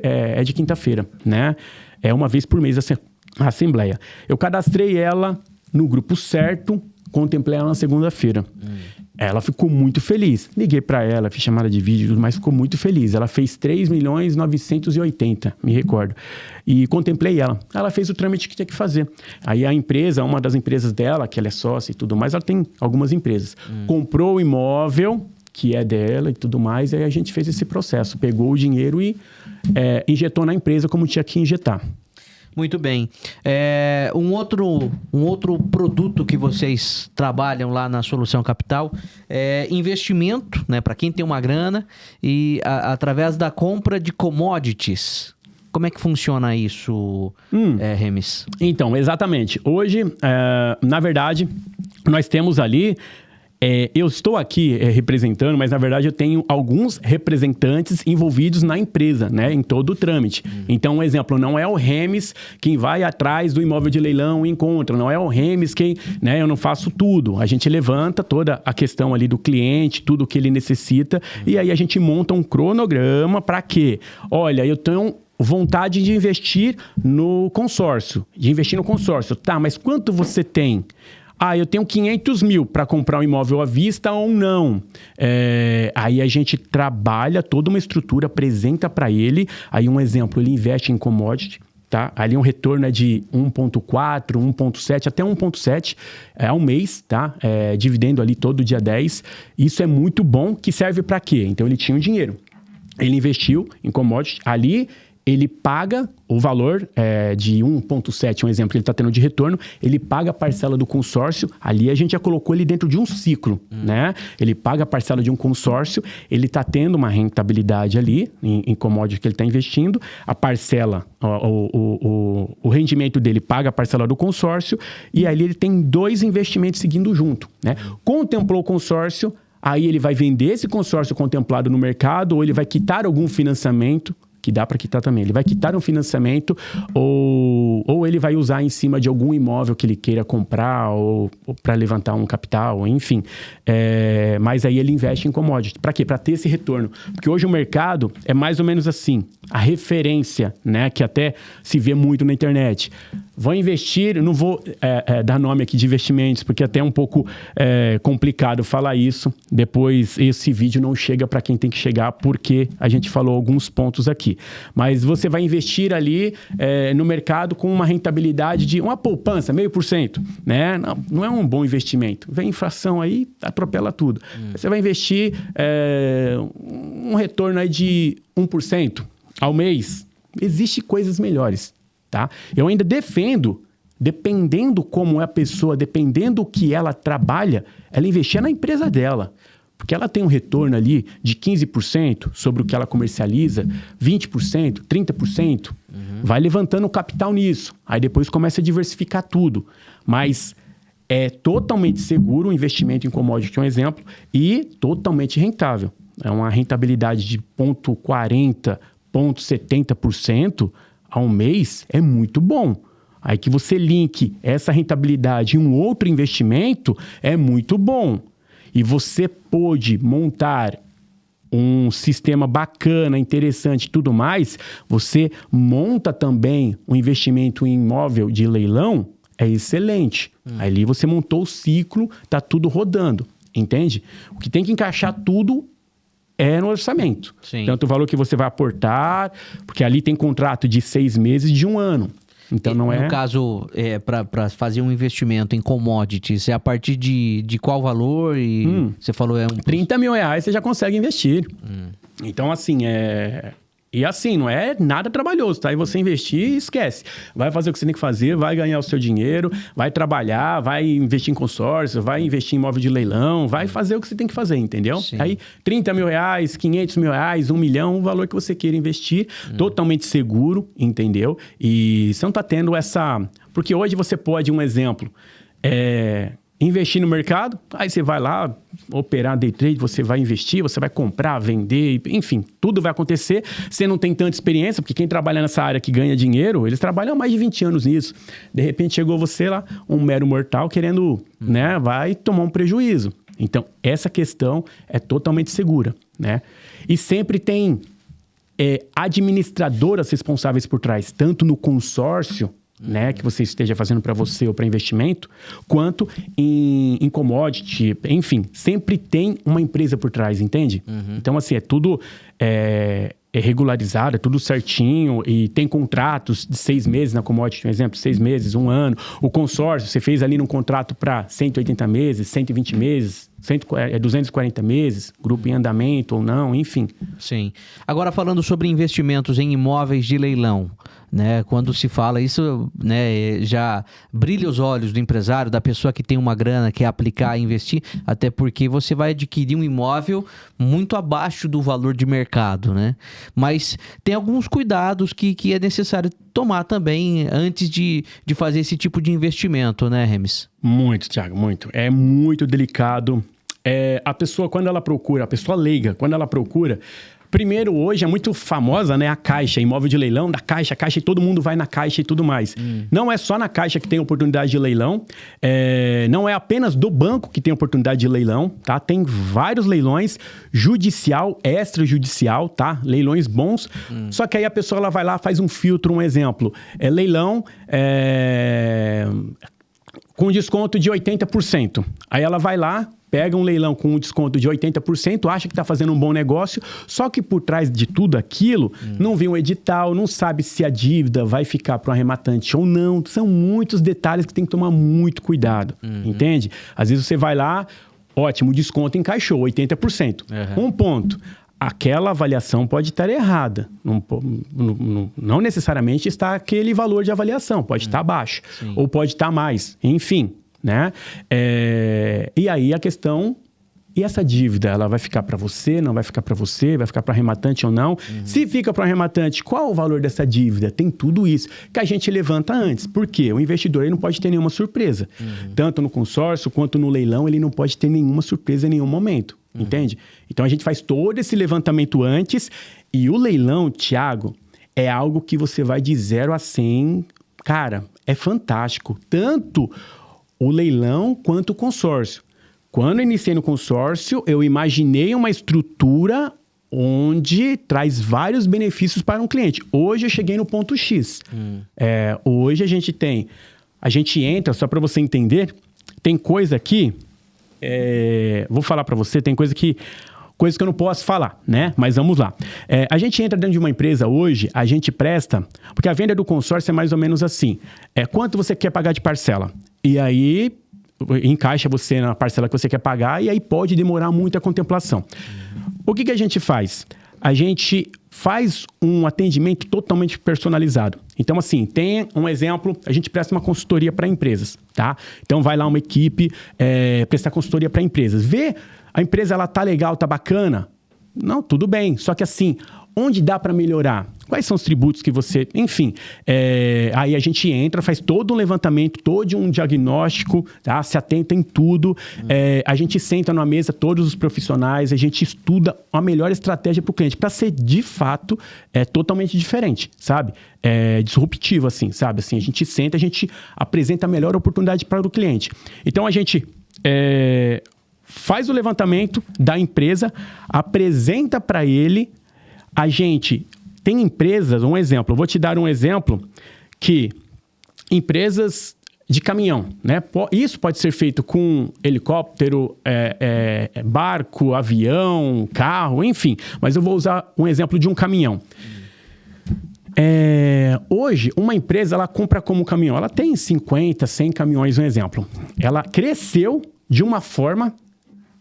é de quinta-feira, né? É uma vez por mês a assembleia. Eu cadastrei ela no grupo certo, contemplei ela na segunda-feira. Ela ficou muito feliz. Liguei para ela, fiz chamada de vídeo, mas ficou muito feliz. Ela fez 3.980.000, me recordo. E contemplei ela. Ela fez o trâmite que tinha que fazer. Aí a empresa, uma das empresas dela, que ela é sócia e tudo mais, ela tem algumas empresas. Comprou o imóvel, que é dela e tudo mais, aí a gente fez esse processo. Pegou o dinheiro e injetou na empresa como tinha que injetar.
Muito bem. Um outro produto que vocês trabalham lá na Solução Capital é investimento, né, para quem tem uma grana e através da compra de commodities. Como é que funciona isso, Remis?
Então, exatamente. Hoje, na verdade, nós temos ali... eu estou aqui representando, mas na verdade eu tenho alguns representantes envolvidos na empresa, né? Em todo o trâmite. Então, um exemplo, não é o Remis quem vai atrás do imóvel de leilão e encontra, não é o Remis quem, né? Eu não faço tudo. A gente levanta toda a questão ali do cliente, tudo que ele necessita, e aí a gente monta um cronograma para quê? Olha, eu tenho vontade de investir no consórcio, Tá, mas quanto você tem? Eu tenho 500 mil para comprar um imóvel à vista ou não. Aí a gente trabalha toda uma estrutura, apresenta para ele. Aí um exemplo, ele investe em commodity, tá? Ali um retorno é de 1,4, 1,7, até 1,7 ao mês, tá? Dividendo ali todo dia 10. Isso é muito bom, que serve para quê? Então ele tinha o dinheiro. Ele investiu em commodity. Ali ele paga o valor de 1,7, um exemplo que ele está tendo de retorno, ele paga a parcela do consórcio, ali a gente já colocou ele dentro de um ciclo, né? Ele paga a parcela de um consórcio, ele está tendo uma rentabilidade ali, em commodity que ele está investindo, a parcela, o rendimento dele paga a parcela do consórcio, e ali ele tem 2 investimentos seguindo junto, né? Contemplou o consórcio, aí ele vai vender esse consórcio contemplado no mercado, ou ele vai quitar algum financiamento, que dá para quitar também. Ele vai quitar um financiamento ou ele vai usar em cima de algum imóvel que ele queira comprar ou para levantar um capital, enfim. Mas aí ele investe em commodity. Para quê? Para ter esse retorno. Porque hoje o mercado é mais ou menos assim. A referência, né, que até se vê muito na internet. vão investir, não vou dar nome aqui de investimentos, porque até é um pouco complicado falar isso. Depois, esse vídeo não chega para quem tem que chegar, porque a gente falou alguns pontos aqui. Mas você vai investir ali no mercado com uma rentabilidade de uma poupança, 0,5%, né? Não é um bom investimento. Vem inflação aí, atropela tudo. Você vai investir um retorno aí de 1% ao mês. Existem coisas melhores. Tá? Eu ainda defendo, dependendo como é a pessoa, dependendo o que ela trabalha, ela investir na empresa dela. Porque ela tem um retorno ali de 15% sobre o que ela comercializa, 20%, 30%. Vai levantando o capital nisso. Aí depois começa a diversificar tudo. Mas é totalmente seguro o investimento em commodity, um exemplo, e totalmente rentável. É uma rentabilidade de 0,40%, 0,70%. ao mês é muito bom. Aí que você linke essa rentabilidade em um outro investimento é muito bom. E você pode montar um sistema bacana, interessante e tudo mais, você monta também um investimento em imóvel de leilão, é excelente. Ali você montou o ciclo, tá tudo rodando, entende? O que tem que encaixar tudo é no orçamento.
Sim.
Tanto o valor que você vai aportar, porque ali tem contrato de 6 meses, de 1 ano. Então não é...
No caso, para fazer um investimento em commodities, é a partir de qual valor? E você falou
30 mil reais você já consegue investir. Então, assim, E assim, não é nada trabalhoso, tá? E você investir, esquece. Vai fazer o que você tem que fazer, vai ganhar o seu dinheiro, vai trabalhar, vai investir em consórcio, vai investir em imóvel de leilão, vai fazer o que você tem que fazer, entendeu?
Sim.
Aí, 30 mil reais, 500 mil reais, 1 milhão, o valor que você queira investir, totalmente seguro, entendeu? E você não tá tendo essa... Porque hoje você pode, um exemplo, investir no mercado, aí você vai lá operar day trade, você vai investir, você vai comprar, vender, enfim, tudo vai acontecer. Você não tem tanta experiência, porque quem trabalha nessa área que ganha dinheiro, eles trabalham há mais de 20 anos nisso. De repente chegou você lá, um mero mortal, querendo, né, vai tomar um prejuízo. Então, essa questão é totalmente segura, né? E sempre tem administradoras responsáveis por trás, tanto no consórcio, né, que você esteja fazendo para você ou para investimento, quanto em commodity, enfim, sempre tem uma empresa por trás, entende? Então, assim, é tudo regularizado, é tudo certinho e tem contratos de 6 meses na commodity, um exemplo, 6 meses, 1 ano. O consórcio, você fez ali num contrato para 180 meses, 120 meses, 240 meses, grupo em andamento ou não, enfim.
Sim. Agora, falando sobre investimentos em imóveis de leilão, né? Quando se fala isso, né, já brilha os olhos do empresário, da pessoa que tem uma grana, quer aplicar e investir, até porque você vai adquirir um imóvel muito abaixo do valor de mercado, né? Mas tem alguns cuidados que é necessário tomar também antes de fazer esse tipo de investimento, né, Remes?
Muito, Thiago, muito. É muito delicado. A pessoa, quando ela procura, a pessoa leiga, quando ela procura... Primeiro, hoje é muito famosa, né, a Caixa, imóvel de leilão da Caixa, e todo mundo vai na Caixa e tudo mais. Não é só na Caixa que tem oportunidade de leilão, não é apenas do banco que tem oportunidade de leilão, tá? Tem vários leilões, judicial, extrajudicial, tá? Leilões bons, só que aí a pessoa ela vai lá, faz um filtro, um exemplo, leilão com desconto de 80%. Aí ela vai lá, pega um leilão com um desconto de 80%, acha que está fazendo um bom negócio, só que por trás de tudo aquilo, não vê um edital, não sabe se a dívida vai ficar para o arrematante ou não. São muitos detalhes que tem que tomar muito cuidado, entende? Às vezes você vai lá, ótimo, o desconto encaixou, 80%. Um ponto. Aquela avaliação pode estar errada. Não necessariamente está aquele valor de avaliação, pode estar abaixo, ou pode estar mais, enfim. Né? E aí a questão, e essa dívida, ela vai ficar para você, não vai ficar para você, vai ficar para arrematante ou não? Se fica para arrematante, qual o valor dessa dívida? Tem tudo isso que a gente levanta antes. Por quê? O investidor ele não pode ter nenhuma surpresa. Tanto no consórcio quanto no leilão, ele não pode ter nenhuma surpresa em nenhum momento. Entende? Então a gente faz todo esse levantamento antes, e o leilão, Thiago, é algo que você vai de 0 a 100. Cara, é fantástico. Tanto o leilão quanto o consórcio. Quando eu iniciei no consórcio, eu imaginei uma estrutura onde traz vários benefícios para um cliente. Hoje eu cheguei no ponto X. Hoje a gente entra, só para você entender, tem coisa aqui, vou falar para você, tem coisa que eu não posso falar, né? Mas vamos lá. A gente entra dentro de uma empresa hoje, a gente presta, porque a venda do consórcio é mais ou menos assim, quanto você quer pagar de parcela? E aí encaixa você na parcela que você quer pagar e aí pode demorar muito a contemplação. O que a gente faz? A gente faz um atendimento totalmente personalizado. Então, assim, tem um exemplo, a gente presta uma consultoria para empresas, tá? Então, vai lá uma equipe prestar consultoria para empresas. Vê, a empresa, ela tá legal, tá bacana? Não, tudo bem. Só que assim, onde dá para melhorar? Quais são os tributos que você... Enfim, aí a gente entra, faz todo um levantamento, todo um diagnóstico, tá? Se atenta em tudo. A gente senta numa mesa, todos os profissionais, a gente estuda a melhor estratégia para o cliente, para ser, de fato, totalmente diferente, sabe? Disruptivo, assim, sabe? Assim, a gente senta, a gente apresenta a melhor oportunidade para o cliente. Então, a gente... faz o levantamento da empresa, apresenta para ele, a gente tem empresas, um exemplo, eu vou te dar um exemplo, que empresas de caminhão, né? Isso pode ser feito com helicóptero, barco, avião, carro, enfim, mas eu vou usar um exemplo de um caminhão. Hoje, uma empresa, ela compra como caminhão, ela tem 50, 100 caminhões, um exemplo. Ela cresceu de uma forma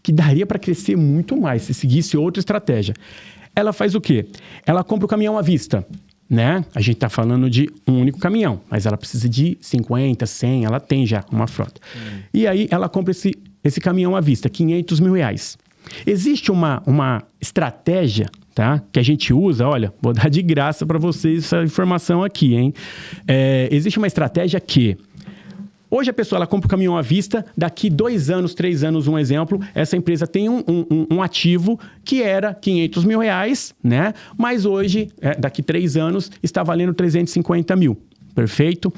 que daria para crescer muito mais se seguisse outra estratégia. Ela faz o quê? Ela compra o caminhão à vista, né? A gente está falando de um único caminhão, mas ela precisa de 50, 100, ela tem já uma frota. E aí ela compra esse caminhão à vista, R$500 mil. Existe uma estratégia, tá? Que a gente usa, olha, vou dar de graça para vocês essa informação aqui, hein? Existe uma estratégia que... Hoje a pessoa, ela compra o caminhão à vista, daqui 2 anos, 3 anos, um exemplo, essa empresa tem um ativo que era R$500 mil, né? Mas hoje, daqui 3 anos, está valendo 350 mil. Perfeito?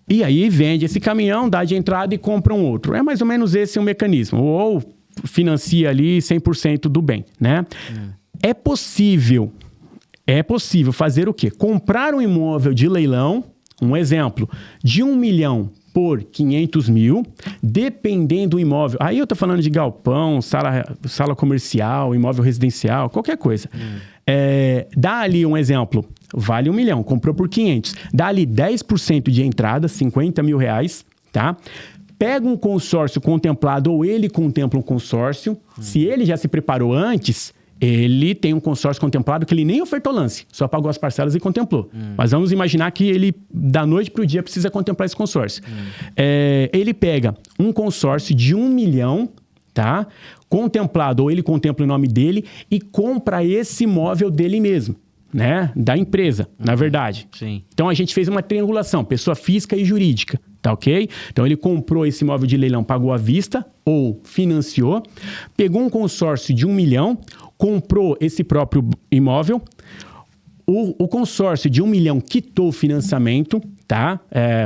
E aí vende esse caminhão, dá de entrada e compra um outro. É mais ou menos esse o mecanismo. Ou financia ali 100% do bem, né? É possível fazer o quê? Comprar um imóvel de leilão, um exemplo, de 1 milhão por 500 mil, dependendo do imóvel. Aí eu tô falando de galpão, sala comercial, imóvel residencial, qualquer coisa. Dá ali um exemplo, vale 1 milhão, comprou por 500. Dá ali 10% de entrada, R$50 mil, tá? Pega um consórcio contemplado ou ele contempla um consórcio. Se ele já se preparou antes... Ele tem um consórcio contemplado que ele nem ofertou lance, só pagou as parcelas e contemplou. Mas vamos imaginar que ele, da noite para o dia, precisa contemplar esse consórcio. Ele pega um consórcio de 1 milhão, tá? Contemplado, ou ele contempla o nome dele e compra esse imóvel dele mesmo, né? Da empresa, na verdade.
Sim.
Então, a gente fez uma triangulação, pessoa física e jurídica, tá ok? Então, ele comprou esse imóvel de leilão, pagou à vista ou financiou, pegou um consórcio de 1 milhão, comprou esse próprio imóvel, o consórcio de 1 milhão quitou o financiamento, tá?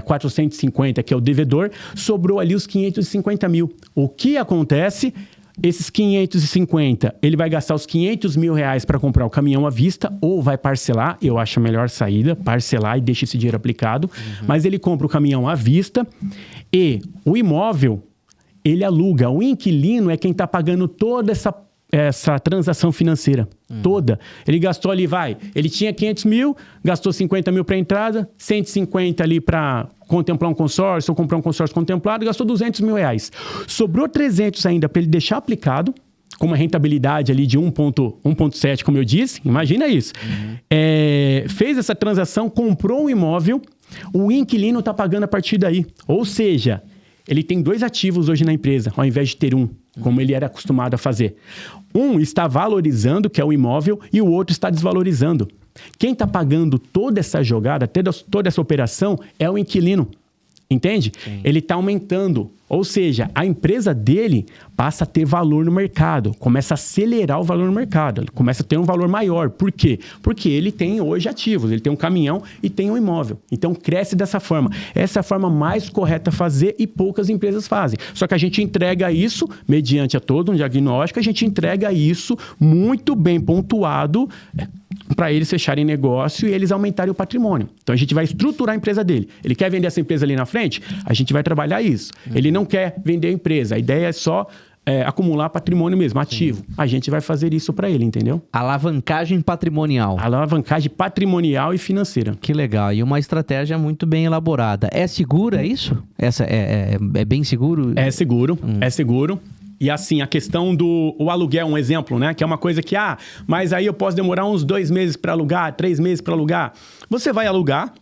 450, que é o devedor, sobrou ali os 550 mil. O que acontece? Esses 550, ele vai gastar os 500 mil reais para comprar o caminhão à vista ou vai parcelar, eu acho a melhor saída, parcelar e deixa esse dinheiro aplicado, mas ele compra o caminhão à vista e o imóvel, ele aluga. O inquilino é quem está pagando toda essa transação financeira, toda. Ele gastou ali, ele tinha 500 mil, gastou 50 mil para entrada, 150 ali para contemplar um consórcio ou comprar um consórcio contemplado, gastou 200 mil reais. Sobrou 300 ainda para ele deixar aplicado, com uma rentabilidade ali de 1,7, como eu disse, imagina isso. Fez essa transação, comprou um imóvel, o inquilino está pagando a partir daí. Ou seja, ele tem 2 ativos hoje na empresa, ao invés de ter um, como ele era acostumado a fazer. Um está valorizando, que é o imóvel, e o outro está desvalorizando. Quem está pagando toda essa jogada, toda essa operação, é o inquilino. Entende?
Sim.
Ele está aumentando. Ou seja, a empresa dele passa a ter valor no mercado, começa a acelerar o valor no mercado, ele começa a ter um valor maior. Por quê? Porque ele tem hoje ativos, ele tem um caminhão e tem um imóvel. Então cresce dessa forma. Essa é a forma mais correta a fazer e poucas empresas fazem. Só que a gente entrega isso, mediante a todo um diagnóstico, a gente entrega isso muito bem pontuado para eles fecharem negócio e eles aumentarem o patrimônio. Então a gente vai estruturar a empresa dele. Ele quer vender essa empresa ali na frente? A gente vai trabalhar isso. Ele não quer vender a empresa. A ideia é só acumular patrimônio mesmo, ativo. Sim. A gente vai fazer isso para ele, entendeu?
Alavancagem patrimonial.
Alavancagem patrimonial e financeira.
Que legal. E uma estratégia muito bem elaborada. É segura isso? Essa é bem seguro?
É seguro, é seguro. E assim, a questão do aluguel, um exemplo, né? Que é uma coisa que, mas aí eu posso demorar uns 2 meses para alugar, 3 meses para alugar. Você vai alugar,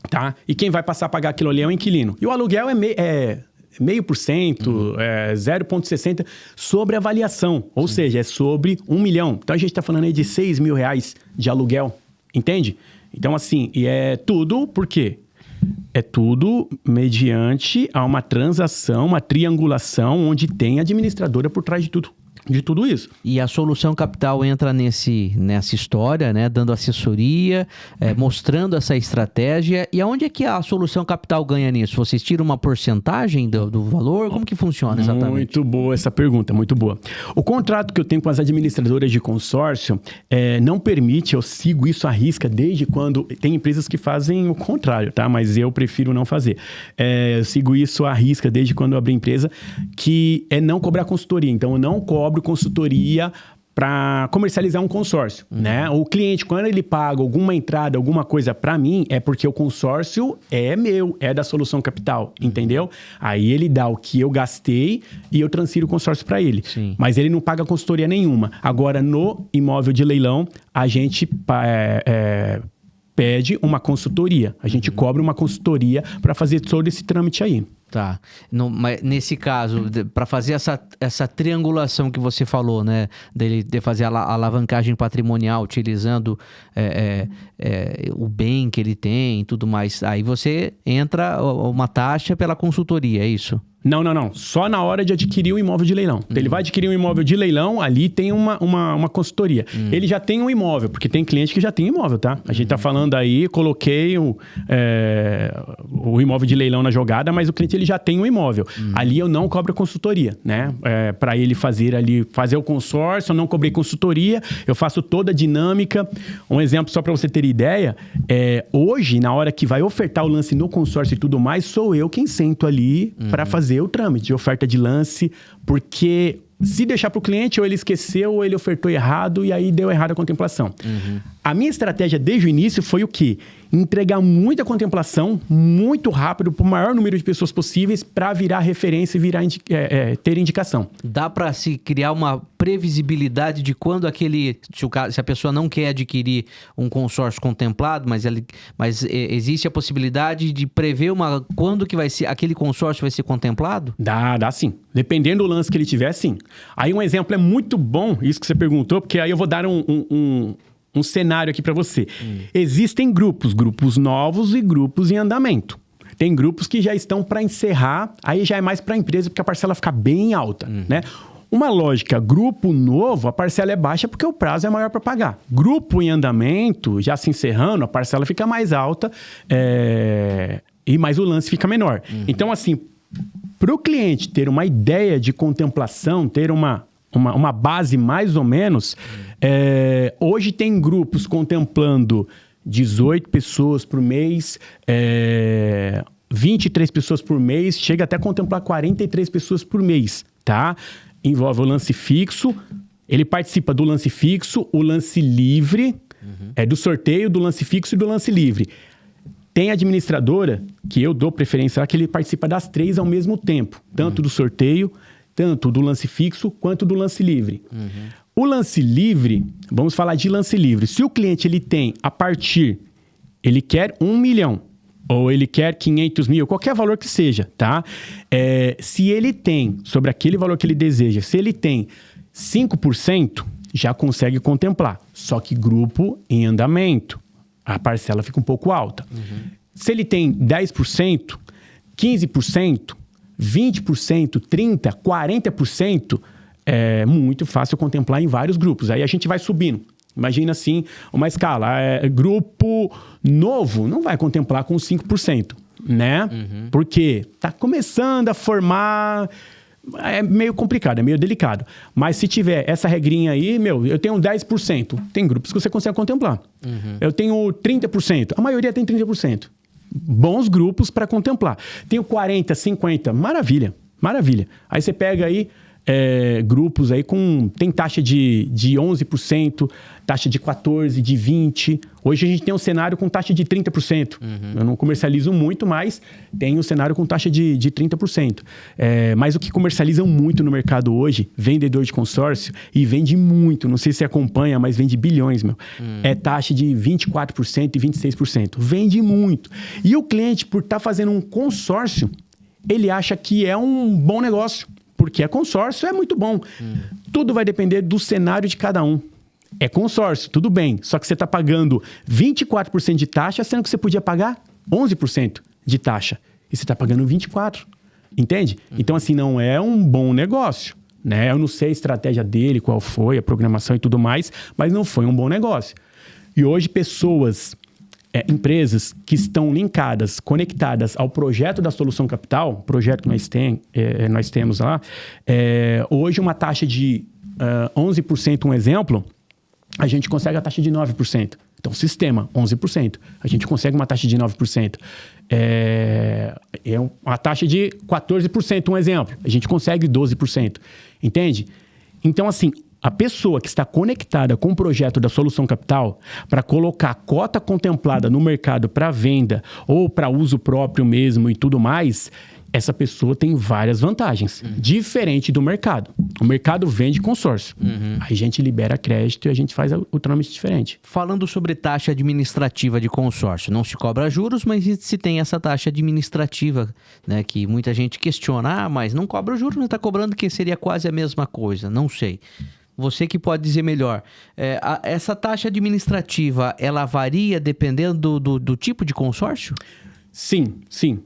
tá? E quem vai passar a pagar aquilo ali é o inquilino. E o aluguel é 0,5%, 0,60% sobre a avaliação. Ou seja, é sobre 1 milhão. Então a gente está falando aí de 6 mil reais de aluguel, entende? Então assim, e é tudo por quê? É tudo mediante a uma transação, uma triangulação, onde tem administradora por trás de tudo isso.
E a Solução Capital entra nessa história, né? Dando assessoria, mostrando essa estratégia. E aonde é que a Solução Capital ganha nisso? Vocês tiram uma porcentagem do valor? Como que funciona exatamente?
Muito boa essa pergunta, muito boa. O contrato que eu tenho com as administradoras de consórcio não permite, eu sigo isso à risca desde quando... Tem empresas que fazem o contrário, tá? Mas eu prefiro não fazer. Eu sigo isso à risca desde quando eu abri a empresa, que é não cobrar consultoria. Então, eu não cobro consultoria para comercializar um consórcio, né? O cliente, quando ele paga alguma entrada, alguma coisa para mim, é porque o consórcio é meu, é da Solução Capital, entendeu? Aí ele dá o que eu gastei e eu transfiro o consórcio para ele.
Sim.
Mas ele não paga consultoria nenhuma. Agora, no imóvel de leilão, a gente pede uma consultoria. A gente cobra uma consultoria para fazer todo esse trâmite aí.
Tá. Mas nesse caso, para fazer essa triangulação que você falou, né? Dele de fazer a alavancagem patrimonial utilizando o bem que ele tem e tudo mais. Aí você entra uma taxa pela consultoria, é isso?
Não. Só na hora de adquirir o imóvel de leilão. Então, ele vai adquirir um imóvel de leilão, ali tem uma consultoria. Ele já tem um imóvel, porque tem cliente que já tem imóvel, tá? A gente tá falando aí, coloquei o imóvel de leilão na jogada, mas o cliente ele já tem um imóvel. Ali eu não cobro consultoria, né? Para ele fazer o consórcio, eu não cobrei consultoria, eu faço toda a dinâmica. Um exemplo só para você ter ideia, hoje, na hora que vai ofertar o lance no consórcio e tudo mais, sou eu quem sento ali para fazer o trâmite de oferta de lance, porque se deixar para o cliente, ou ele esqueceu, ou ele ofertou errado, e aí deu errado a contemplação. A minha estratégia desde o início foi o quê? Entregar muita contemplação, muito rápido, para o maior número de pessoas possíveis, para virar referência e ter indicação.
Dá para se criar uma previsibilidade de quando se a pessoa não quer adquirir um consórcio contemplado, mas existe a possibilidade de prever quando que vai ser, aquele consórcio vai ser contemplado?
Dá sim. Dependendo do lance que ele tiver, sim. Aí um exemplo é muito bom, isso que você perguntou, porque aí eu vou dar um cenário aqui para você. Existem grupos novos e grupos em andamento. Tem grupos que já estão para encerrar, aí já é mais para a empresa, porque a parcela fica bem alta, né? Uma lógica, grupo novo, a parcela é baixa porque o prazo é maior para pagar. Grupo em andamento, já se encerrando, a parcela fica mais alta e mais o lance fica menor. Então, assim, para o cliente ter uma ideia de contemplação, ter uma base mais ou menos, hoje tem grupos contemplando 18 pessoas por mês, 23 pessoas por mês, chega até a contemplar 43 pessoas por mês, tá? Envolve o lance fixo, ele participa do lance fixo, o lance livre, do sorteio do lance fixo e do lance livre. Tem administradora, que eu dou preferência, que ele participa das 3 ao mesmo tempo, tanto do sorteio, tanto do lance fixo, quanto do lance livre. O lance livre, vamos falar de lance livre. Se o cliente ele tem ele quer 1 milhão, ou ele quer 500 mil, qualquer valor que seja, tá? Se ele tem, sobre aquele valor que ele deseja, se ele tem 5%, já consegue contemplar. Só que grupo em andamento, a parcela fica um pouco alta. Se ele tem 10%, 15%, 20%, 30%, 40%, é muito fácil contemplar em vários grupos. Aí a gente vai subindo. Imagina assim, uma escala. Grupo novo não vai contemplar com 5%, né? Uhum. Porque tá começando a formar... É meio complicado, é meio delicado. Mas se tiver essa regrinha aí, eu tenho 10%. Tem grupos que você consegue contemplar. Uhum. Eu tenho 30%. A maioria tem 30%. Bons grupos para contemplar. Tenho 40%, 50%. Maravilha, maravilha. Aí você pega aí grupos aí tem taxa de 11%, taxa de 14%, de 20%. Hoje a gente tem um cenário com taxa de 30%. Uhum. Eu não comercializo muito, mas tem um cenário com taxa de 30%. Mas o que comercializam muito no mercado hoje, vendedor de consórcio, e vende muito, não sei se você acompanha, mas vende bilhões, é taxa de 24% e 26%. Vende muito. E o cliente, por estar fazendo um consórcio, ele acha que é um bom negócio. Porque consórcio é muito bom. Tudo vai depender do cenário de cada um. É consórcio, tudo bem. Só que você está pagando 24% de taxa, sendo que você podia pagar 11% de taxa. E você está pagando 24%. Entende? Então, assim, não é um bom negócio. Né? Eu não sei a estratégia dele, qual foi, a programação e tudo mais, mas não foi um bom negócio. E hoje, empresas que estão linkadas, conectadas ao projeto da Solução Capital, projeto que nós temos lá, hoje uma taxa de 11%, um exemplo, a gente consegue a taxa de 9%. Então, sistema, 11%. A gente consegue uma taxa de 9%. Uma taxa de 14%, um exemplo. A gente consegue 12%. Entende? Então, assim, a pessoa que está conectada com o projeto da Solução Capital para colocar cota contemplada no mercado para venda ou para uso próprio mesmo e tudo mais, essa pessoa tem várias vantagens, diferente do mercado. O mercado vende consórcio. Aí a gente libera crédito e a gente faz o trâmite diferente.
Falando sobre taxa administrativa de consórcio, não se cobra juros, mas se tem essa taxa administrativa, né, que muita gente questiona, mas não cobra juros, mas está cobrando que seria quase a mesma coisa, não sei. Você que pode dizer melhor. Essa taxa administrativa, ela varia dependendo do tipo de consórcio?
Sim.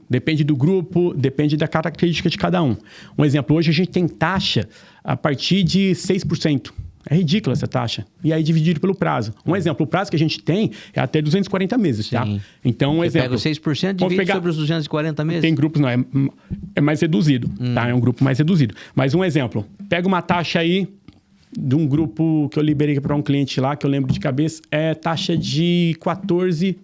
Depende do grupo, depende da característica de cada um. Um exemplo, hoje a gente tem taxa a partir de 6%. É ridícula essa taxa. E aí dividido pelo prazo. Um exemplo, o prazo que a gente tem é até 240 meses, tá? Então, um exemplo...
Pega os 6% e divide sobre os 240 meses?
Tem grupos, não, é mais reduzido, tá? É um grupo mais reduzido. Mas um exemplo, pega uma taxa aí de um grupo que eu liberei para um cliente lá, que eu lembro de cabeça, taxa de 14%,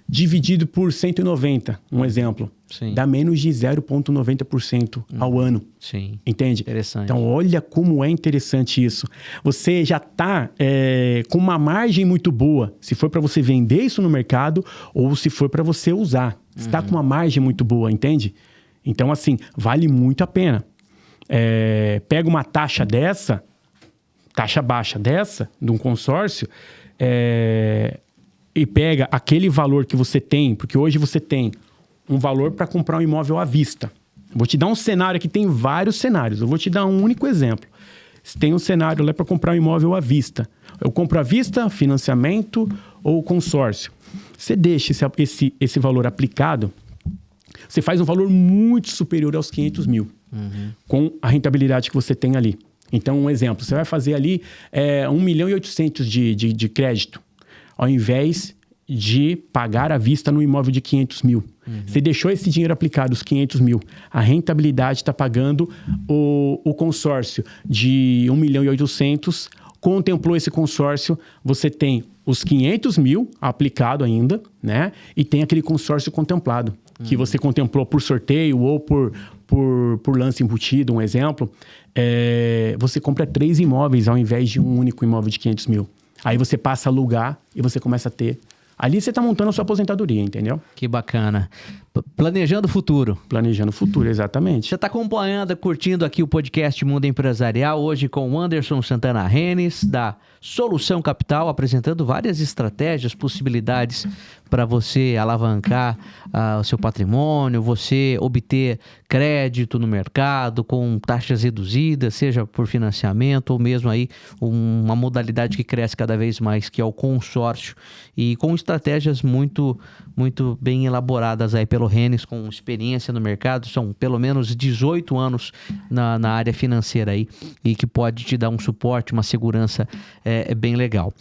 dividido por 190, um exemplo.
Sim.
Dá menos de 0,90% ao ano.
Sim.
Entende?
Interessante.
Então, olha como é interessante isso. Você já está com uma margem muito boa, se for para você vender isso no mercado ou se for para você usar. Você está com uma margem muito boa, entende? Então, assim, vale muito a pena. Pega uma taxa baixa dessa, de um consórcio, e pega aquele valor que você tem, porque hoje você tem um valor para comprar um imóvel à vista. Vou te dar um cenário aqui, tem vários cenários. Eu vou te dar um único exemplo. Você tem um cenário lá para comprar um imóvel à vista. Eu compro à vista, financiamento ou consórcio. Você deixa esse valor aplicado, você faz um valor muito superior aos 500 mil. Com a rentabilidade que você tem ali. Então, um exemplo, você vai fazer ali 1.800.000 de crédito, ao invés de pagar à vista no imóvel de 500 mil. Você deixou esse dinheiro aplicado, os 500 mil. A rentabilidade está pagando o consórcio de 1.800.000, contemplou esse consórcio, você tem os 500 mil aplicado ainda, né? E tem aquele consórcio contemplado, que você contemplou por sorteio ou por lance embutido, um exemplo. Você compra 3 imóveis ao invés de um único imóvel de 500 mil. Aí você passa a alugar e você começa a ter. Ali você está montando a sua aposentadoria, entendeu?
Que bacana. Planejando o futuro.
Planejando o futuro, exatamente.
Você está acompanhando, curtindo aqui o podcast Mundo Empresarial, hoje com o Anderson Santana Renes, da Solução Capital, apresentando várias estratégias, possibilidades para você alavancar o seu patrimônio, você obter crédito no mercado com taxas reduzidas, seja por financiamento ou mesmo aí uma modalidade que cresce cada vez mais, que é o consórcio, e com estratégias muito, muito bem elaboradas aí pelo Renes, com experiência no mercado. São pelo menos 18 anos na área financeira aí, e que pode te dar um suporte, uma segurança bem legal.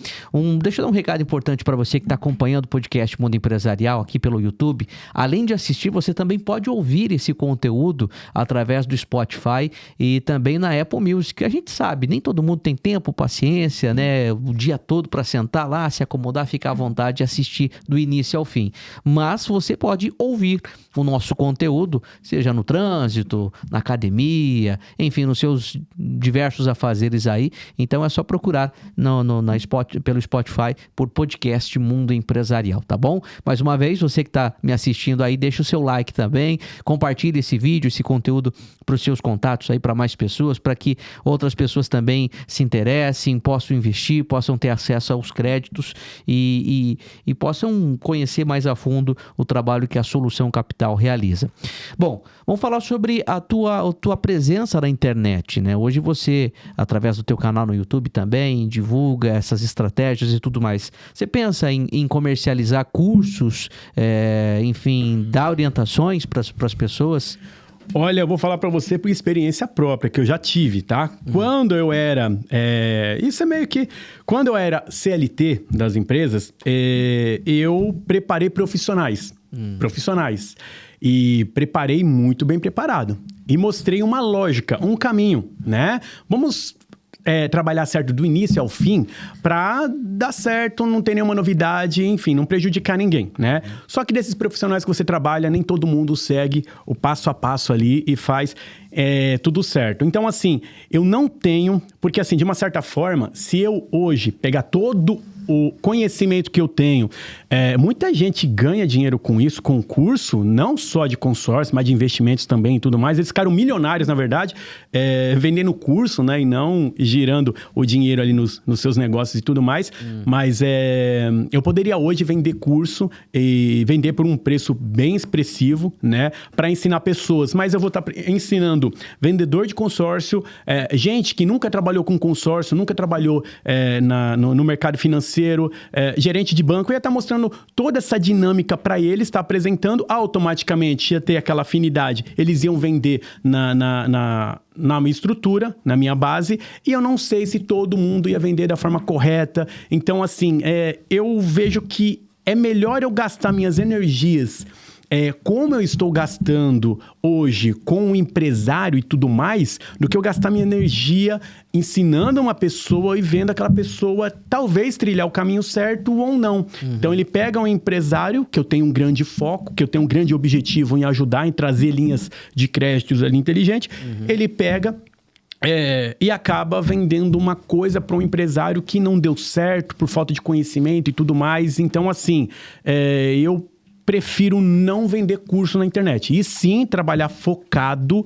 Deixa eu dar um recado importante para você que está acompanhando o podcast Mundo Empresarial aqui pelo YouTube. Além de assistir, você também pode ouvir esse conteúdo através do Spotify e também na Apple Music. A gente sabe, nem todo mundo tem tempo, paciência, né? O dia todo para sentar lá, se acomodar, ficar à vontade e assistir do início ao fim. Mas você pode ouvir o nosso conteúdo, seja no trânsito, na academia, enfim, nos seus diversos afazeres aí. Então é só procurar pelo Spotify por podcast Mundo Empresarial, tá bom? Mais uma vez, você que está me assistindo aí, deixa o seu like também, compartilhe esse vídeo, esse conteúdo para os seus contatos aí, para mais pessoas, para que outras pessoas também se interessem, possam investir, possam ter acesso aos créditos e possam conhecer mais a fundo o trabalho que a Solução Capital realiza. Bom, vamos falar sobre a tua presença na internet, né? Hoje você, através do teu canal no YouTube também, divulga essas estratégias e tudo mais. Você pensa em comercializar cursos, enfim, dar orientações para as pessoas?
Olha, eu vou falar para você por experiência própria, que eu já tive, tá? Quando eu era... isso é meio que... Quando eu era CLT das empresas, eu preparei profissionais. Profissionais. E preparei muito bem preparado. E mostrei uma lógica, um caminho, né? Vamos... trabalhar certo do início ao fim para dar certo, não ter nenhuma novidade, enfim, não prejudicar ninguém, né? Só que desses profissionais que você trabalha, nem todo mundo segue o passo a passo ali e faz tudo certo. Então, assim, eu não tenho... Porque, assim, de uma certa forma, se eu hoje pegar todo o conhecimento que eu tenho, muita gente ganha dinheiro com isso, com curso, não só de consórcio, mas de investimentos também e tudo mais. Eles ficaram milionários, na verdade, vendendo curso, né? E não girando o dinheiro ali nos seus negócios e tudo mais. Mas eu poderia hoje vender curso e vender por um preço bem expressivo, né? Para ensinar pessoas. Mas eu vou estar ensinando vendedor de consórcio, gente que nunca trabalhou com consórcio, nunca trabalhou no mercado financeiro, gerente de banco, ia estar mostrando toda essa dinâmica para eles, está apresentando, automaticamente ia ter aquela afinidade, eles iam vender na minha estrutura, na minha base, e eu não sei se todo mundo ia vender da forma correta. Então, assim, eu vejo que é melhor eu gastar minhas energias como eu estou gastando hoje com o empresário e tudo mais, do que eu gastar minha energia ensinando uma pessoa e vendo aquela pessoa talvez trilhar o caminho certo ou não. Então, ele pega um empresário, que eu tenho um grande foco, que eu tenho um grande objetivo em ajudar, em trazer linhas de créditos ali inteligentes, ele pega... e acaba vendendo uma coisa para um empresário que não deu certo por falta de conhecimento e tudo mais. Então, assim, eu prefiro não vender curso na internet. E sim, trabalhar focado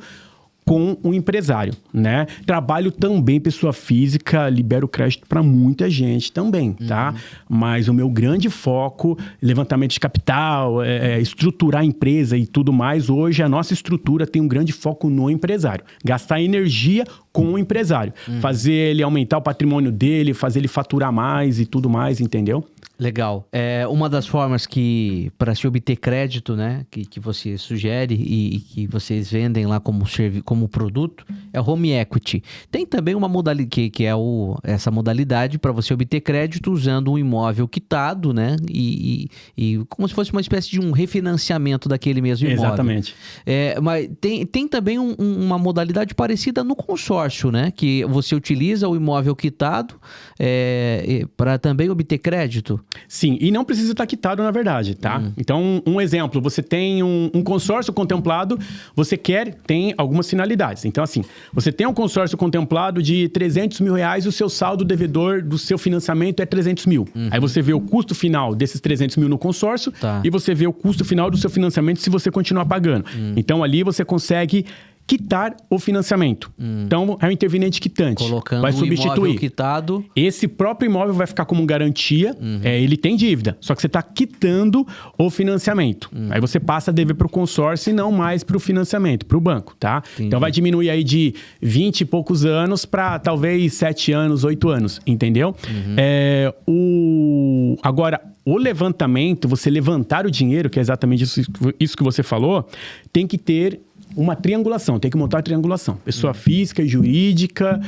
com um empresário, né? Trabalho também pessoa física, libero crédito para muita gente também, tá? Mas o meu grande foco, levantamento de capital, estruturar a empresa e tudo mais, hoje a nossa estrutura tem um grande foco no empresário. Gastar energia com o empresário. Fazer ele aumentar o patrimônio dele, fazer ele faturar mais e tudo mais, entendeu?
Legal. Uma das formas que, para se obter crédito, né, que você sugere e que vocês vendem lá como produto, é o Home Equity. Tem também uma modalidade, que é essa modalidade para você obter crédito usando um imóvel quitado, né, e como se fosse uma espécie de um refinanciamento daquele mesmo imóvel.
Exatamente.
Mas tem também uma modalidade parecida no consórcio, né, que você utiliza o imóvel quitado para também obter crédito.
Sim, e não precisa estar quitado, na verdade, tá? Então, um exemplo, você tem um consórcio contemplado, tem algumas finalidades. Então, assim, você tem um consórcio contemplado de 300 mil reais e o seu saldo devedor do seu financiamento é 300 mil. Aí você vê o custo final desses 300 mil no consórcio e você vê o custo final do seu financiamento se você continuar pagando. Então, ali você consegue quitar o financiamento. Então, é um interveniente quitante.
Colocando
vai substituir.
O imóvel quitado.
Esse próprio imóvel vai ficar como garantia. Ele tem dívida, só que você está quitando o financiamento. Aí você passa a dever para o consórcio e não mais para o financiamento, para o banco, tá? Entendi. Então, vai diminuir aí de 20 e poucos anos para talvez 7 anos, 8 anos, entendeu? Agora, o levantamento, você levantar o dinheiro, que é exatamente isso que você falou, tem que ter uma triangulação, tem que montar a triangulação. Pessoa física, jurídica,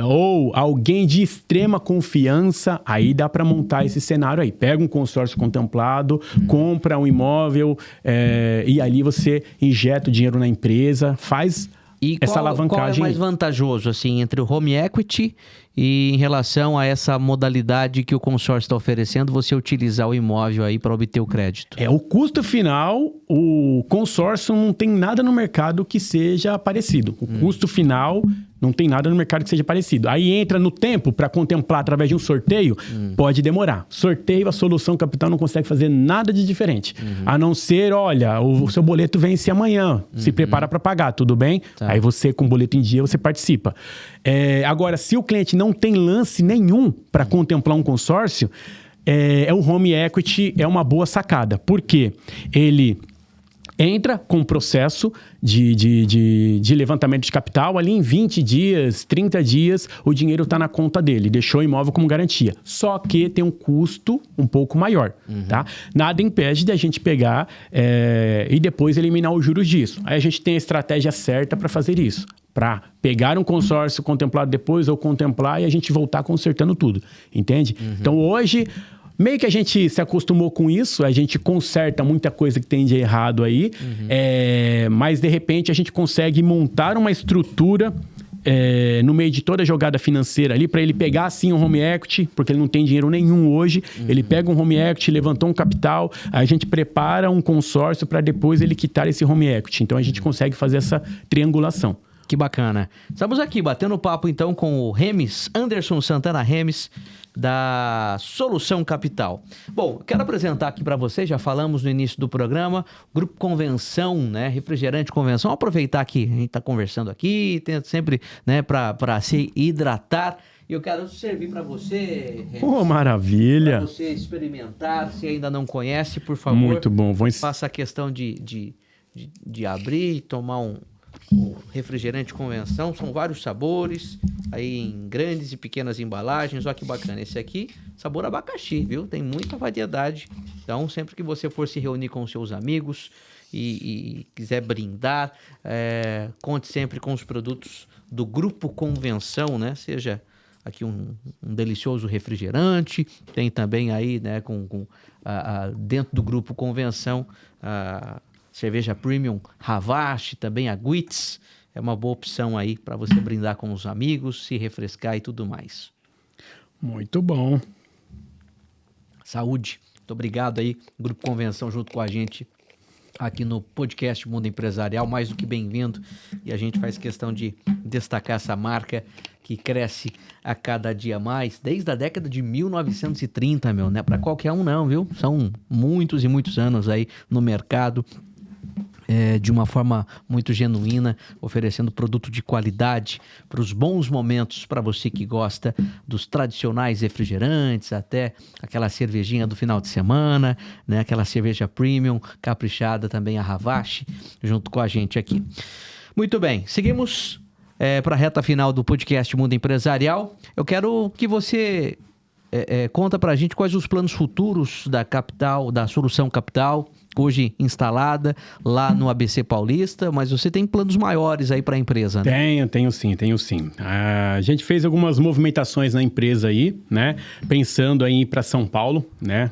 ou alguém de extrema confiança, aí dá para montar esse cenário aí. Pega um consórcio contemplado, compra um imóvel, e ali você injeta o dinheiro na empresa, faz essa alavancagem.
Qual é mais vantajoso, assim, entre o home equity e em relação a essa modalidade que o consórcio está oferecendo, você utilizar o imóvel aí para obter o crédito?
O custo final, o consórcio não tem nada no mercado que seja parecido. O custo final não tem nada no mercado que seja parecido. Aí entra no tempo para contemplar através de um sorteio, pode demorar. Sorteio, a Solução Capital não consegue fazer nada de diferente. A não ser, olha, o seu boleto vence amanhã, se prepara para pagar, tudo bem?
Tá.
Aí você, com o boleto em dia, você participa. Agora, se o cliente não tem lance nenhum para contemplar um consórcio, o home equity é uma boa sacada. Por quê? Ele entra com o processo de levantamento de capital, ali em 20 dias, 30 dias, o dinheiro está na conta dele, deixou o imóvel como garantia. Só que tem um custo um pouco maior, tá? Nada impede de a gente pegar e depois eliminar os juros disso. Aí a gente tem a estratégia certa para fazer isso. Para pegar um consórcio contemplado depois ou contemplar e a gente voltar consertando tudo, entende? Então hoje, meio que a gente se acostumou com isso, a gente conserta muita coisa que tem de errado aí, mas de repente a gente consegue montar uma estrutura no meio de toda a jogada financeira ali, para ele pegar assim um home equity, porque ele não tem dinheiro nenhum hoje, ele pega um home equity, levantou um capital, aí a gente prepara um consórcio para depois ele quitar esse home equity. Então a gente consegue fazer essa triangulação.
Que bacana. Estamos aqui batendo papo então com o Remes, Anderson Santana Remes, da Solução Capital. Bom, quero apresentar aqui para vocês, já falamos no início do programa, Grupo Convenção, né? Refrigerante Convenção. Aproveitar que a gente está conversando aqui, tenta sempre, né, para se hidratar. E eu quero servir para você, Remes.
Maravilha!
Para você experimentar, se ainda não conhece, por favor.
Muito bom.
Faça a questão de abrir e tomar um refrigerante Convenção. São vários sabores, aí em grandes e pequenas embalagens. Olha que bacana. Esse aqui, sabor abacaxi, viu? Tem muita variedade. Então, sempre que você for se reunir com seus amigos e quiser brindar, conte sempre com os produtos do Grupo Convenção, né? Seja aqui um delicioso refrigerante, tem também aí, né, dentro do Grupo Convenção, cerveja premium Havashi, também a Guitz, é uma boa opção aí para você brindar com os amigos, se refrescar e tudo mais.
Muito bom.
Saúde. Muito obrigado aí, Grupo Convenção junto com a gente aqui no podcast Mundo Empresarial, mais do que bem-vindo, e a gente faz questão de destacar essa marca que cresce a cada dia mais, desde a década de 1930, não é para qualquer um não, viu? São muitos e muitos anos aí no mercado, de uma forma muito genuína, oferecendo produto de qualidade para os bons momentos, para você que gosta dos tradicionais refrigerantes, até aquela cervejinha do final de semana, né? Aquela cerveja premium, caprichada também, a Havashi, junto com a gente aqui. Muito bem, seguimos para a reta final do podcast Mundo Empresarial. Eu quero que você conta para a gente quais os planos futuros da Capital, da Solução Capital, hoje instalada lá no ABC Paulista, mas você tem planos maiores aí para a empresa, né?
Tenho sim. A gente fez algumas movimentações na empresa aí, né? Pensando em ir para São Paulo, né?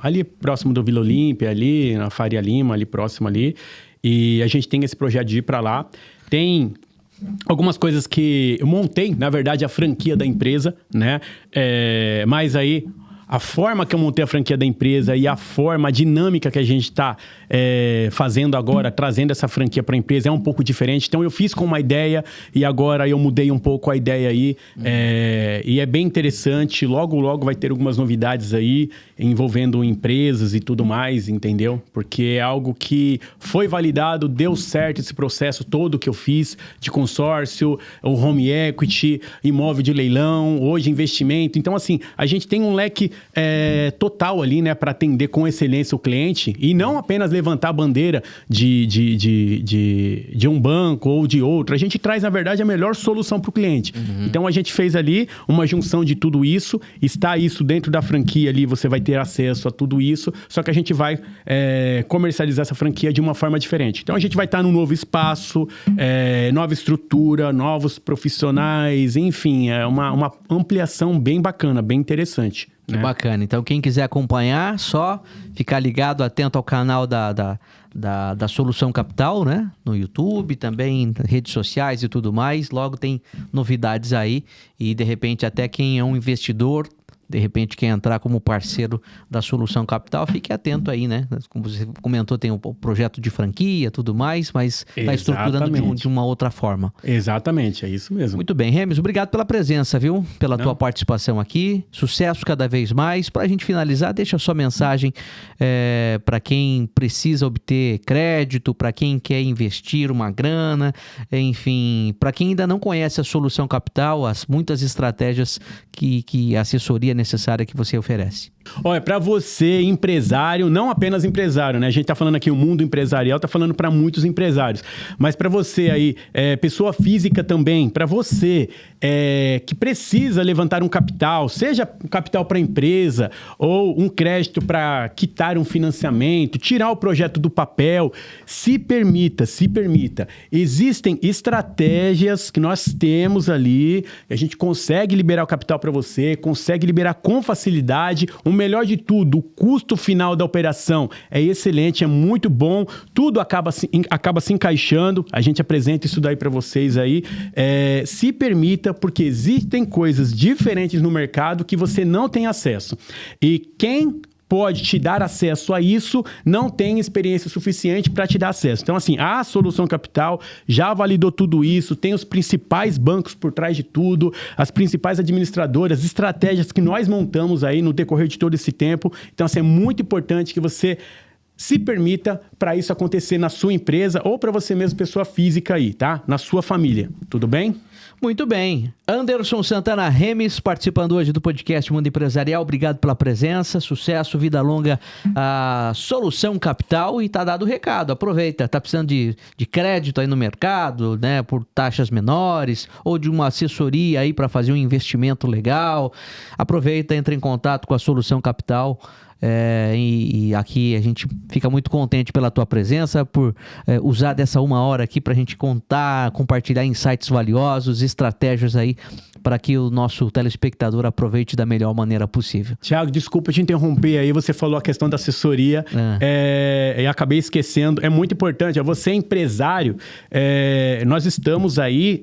Ali próximo do Vila Olímpia, ali na Faria Lima, ali próximo ali. E a gente tem esse projeto de ir para lá. Tem algumas coisas que eu montei, na verdade, a franquia da empresa, né? Mas aí a forma que eu montei a franquia da empresa e a forma, a dinâmica que a gente está fazendo agora, trazendo essa franquia para a empresa é um pouco diferente. Então, eu fiz com uma ideia e agora eu mudei um pouco a ideia aí. E é bem interessante. Logo, logo vai ter algumas novidades aí envolvendo empresas e tudo mais, entendeu? Porque é algo que foi validado, deu certo esse processo todo que eu fiz de consórcio, o home equity, imóvel de leilão, hoje investimento. Então, assim, a gente tem um leque total ali, né, para atender com excelência o cliente e não apenas levantar a bandeira de um banco ou de outro. A gente traz, na verdade, a melhor solução para o cliente. Então, a gente fez ali uma junção de tudo isso. Está isso dentro da franquia ali, você vai ter acesso a tudo isso, só que a gente vai comercializar essa franquia de uma forma diferente. Então a gente vai estar num novo espaço, nova estrutura, novos profissionais, enfim, é uma ampliação bem bacana, bem interessante.
Que bacana. Então, quem quiser acompanhar, só ficar ligado, atento ao canal da Solução Capital, né? No YouTube, também redes sociais e tudo mais. Logo tem novidades aí e, de repente, até quem é um investidor, de repente, quer entrar como parceiro da Solução Capital, fique atento aí, né? Como você comentou, tem o projeto de franquia, tudo mais, mas está estruturando de uma outra forma.
Exatamente, é isso mesmo.
Muito bem, Remes, obrigado pela presença, viu? Pela tua participação aqui. Sucesso cada vez mais. Para a gente finalizar, deixa a sua mensagem para quem precisa obter crédito, para quem quer investir uma grana, enfim, para quem ainda não conhece a Solução Capital, as muitas estratégias que a assessoria necessária que você oferece.
Olha, para você, empresário, não apenas empresário, né? A gente tá falando aqui, o mundo empresarial tá falando para muitos empresários. Mas para você aí, pessoa física também, para você que precisa levantar um capital, seja um capital para empresa ou um crédito para quitar um financiamento, tirar o projeto do papel, se permita. Existem estratégias que nós temos ali, a gente consegue liberar o capital para você, consegue liberar com facilidade. O melhor de tudo, o custo final da operação é excelente, é muito bom, tudo acaba se encaixando, a gente apresenta isso daí para vocês aí. Se permita, porque existem coisas diferentes no mercado que você não tem acesso. E quem pode te dar acesso a isso, não tem experiência suficiente para te dar acesso. Então, assim, a Solução Capital já validou tudo isso, tem os principais bancos por trás de tudo, as principais administradoras, estratégias que nós montamos aí no decorrer de todo esse tempo. Então, assim, é muito importante que você se permita para isso acontecer na sua empresa ou para você mesmo, pessoa física aí, tá? Na sua família. Tudo bem?
Muito bem. Anderson Santana Remes, participando hoje do podcast Mundo Empresarial. Obrigado pela presença, sucesso, vida longa a Solução Capital. E tá dado o recado, aproveita. Tá precisando de crédito aí no mercado, né, por taxas menores, ou de uma assessoria aí para fazer um investimento legal. Aproveita, entra em contato com a Solução Capital. E aqui a gente fica muito contente pela tua presença, por usar dessa uma hora aqui para a gente contar, compartilhar insights valiosos, estratégias aí para que o nosso telespectador aproveite da melhor maneira possível.
Tiago, desculpa te interromper aí, você falou a questão da assessoria e acabei esquecendo, é muito importante, você é empresário, nós estamos aí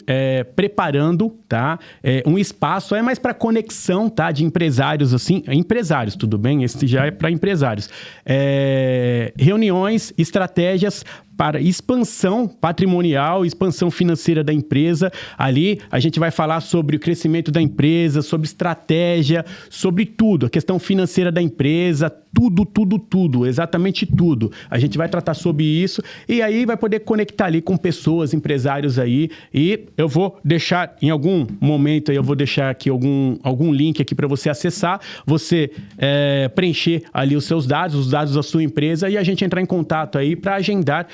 preparando, tá, um espaço, mais para conexão, tá, de empresários, assim, empresários, tudo bem? Esse já é para empresários. Reuniões, estratégias para expansão patrimonial, expansão financeira da empresa. Ali a gente vai falar sobre o crescimento da empresa, sobre estratégia, sobre tudo, a questão financeira da empresa, tudo, exatamente tudo. A gente vai tratar sobre isso e aí vai poder conectar ali com pessoas, empresários aí, e eu vou deixar em algum momento aí, eu vou deixar aqui algum link aqui para você acessar, você preencher ali os seus dados, os dados da sua empresa e a gente entrar em contato aí para agendar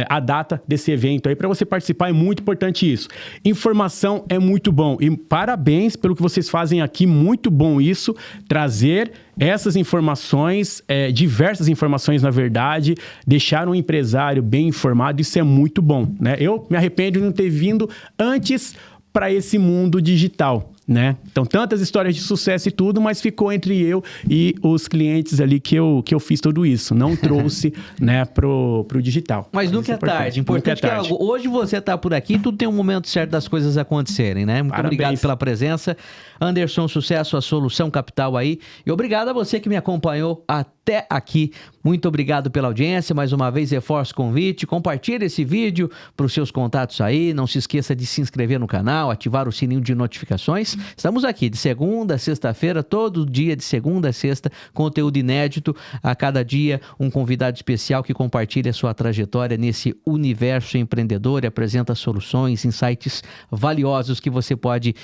a data desse evento aí para você participar. É muito importante isso. Informação é muito bom e parabéns pelo que vocês fazem aqui, muito bom isso, trazer essas informações, diversas informações na verdade, deixar um empresário bem informado, isso é muito bom, né? Eu me arrependo de não ter vindo antes para esse mundo digital, né? Então, tantas histórias de sucesso e tudo, mas ficou entre eu e os clientes ali que eu fiz tudo isso. Não trouxe, né, pro digital.
Mas nunca é tarde. Importante que hoje você está por aqui, tudo tem um momento certo das coisas acontecerem, né? Muito obrigado pela presença. Anderson, sucesso, a Solução Capital aí. E obrigado a você que me acompanhou até aqui. Muito obrigado pela audiência. Mais uma vez, reforço o convite. Compartilhe esse vídeo para os seus contatos aí. Não se esqueça de se inscrever no canal, ativar o sininho de notificações. Estamos aqui de segunda a sexta-feira, todo dia de segunda a sexta, conteúdo inédito. A cada dia, um convidado especial que compartilha a sua trajetória nesse universo empreendedor e apresenta soluções, insights valiosos que você pode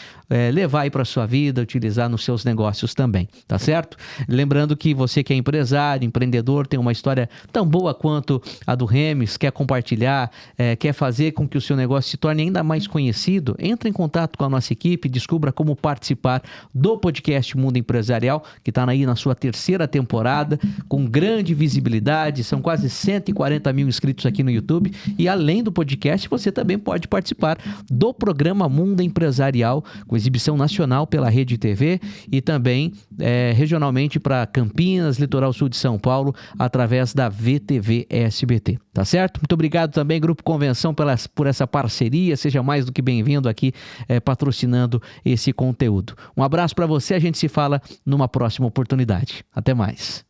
levar aí para a sua vida, utilizar nos seus negócios também, tá certo? Lembrando que você que é empresário, empreendedor, empreendedor tem uma história tão boa quanto a do Remes, quer compartilhar, quer fazer com que o seu negócio se torne ainda mais conhecido, entre em contato com a nossa equipe, descubra como participar do podcast Mundo Empresarial, que está aí na sua 3ª temporada, com grande visibilidade, são quase 140 mil inscritos aqui no YouTube, e além do podcast, você também pode participar do programa Mundo Empresarial, com exibição nacional pela Rede TV e também regionalmente para Campinas, Litoral Sul de São Paulo, através da VTV SBT, tá certo? Muito obrigado também, Grupo Convenção, por essa parceria, seja mais do que bem-vindo aqui patrocinando esse conteúdo. Um abraço para você, a gente se fala numa próxima oportunidade. Até mais.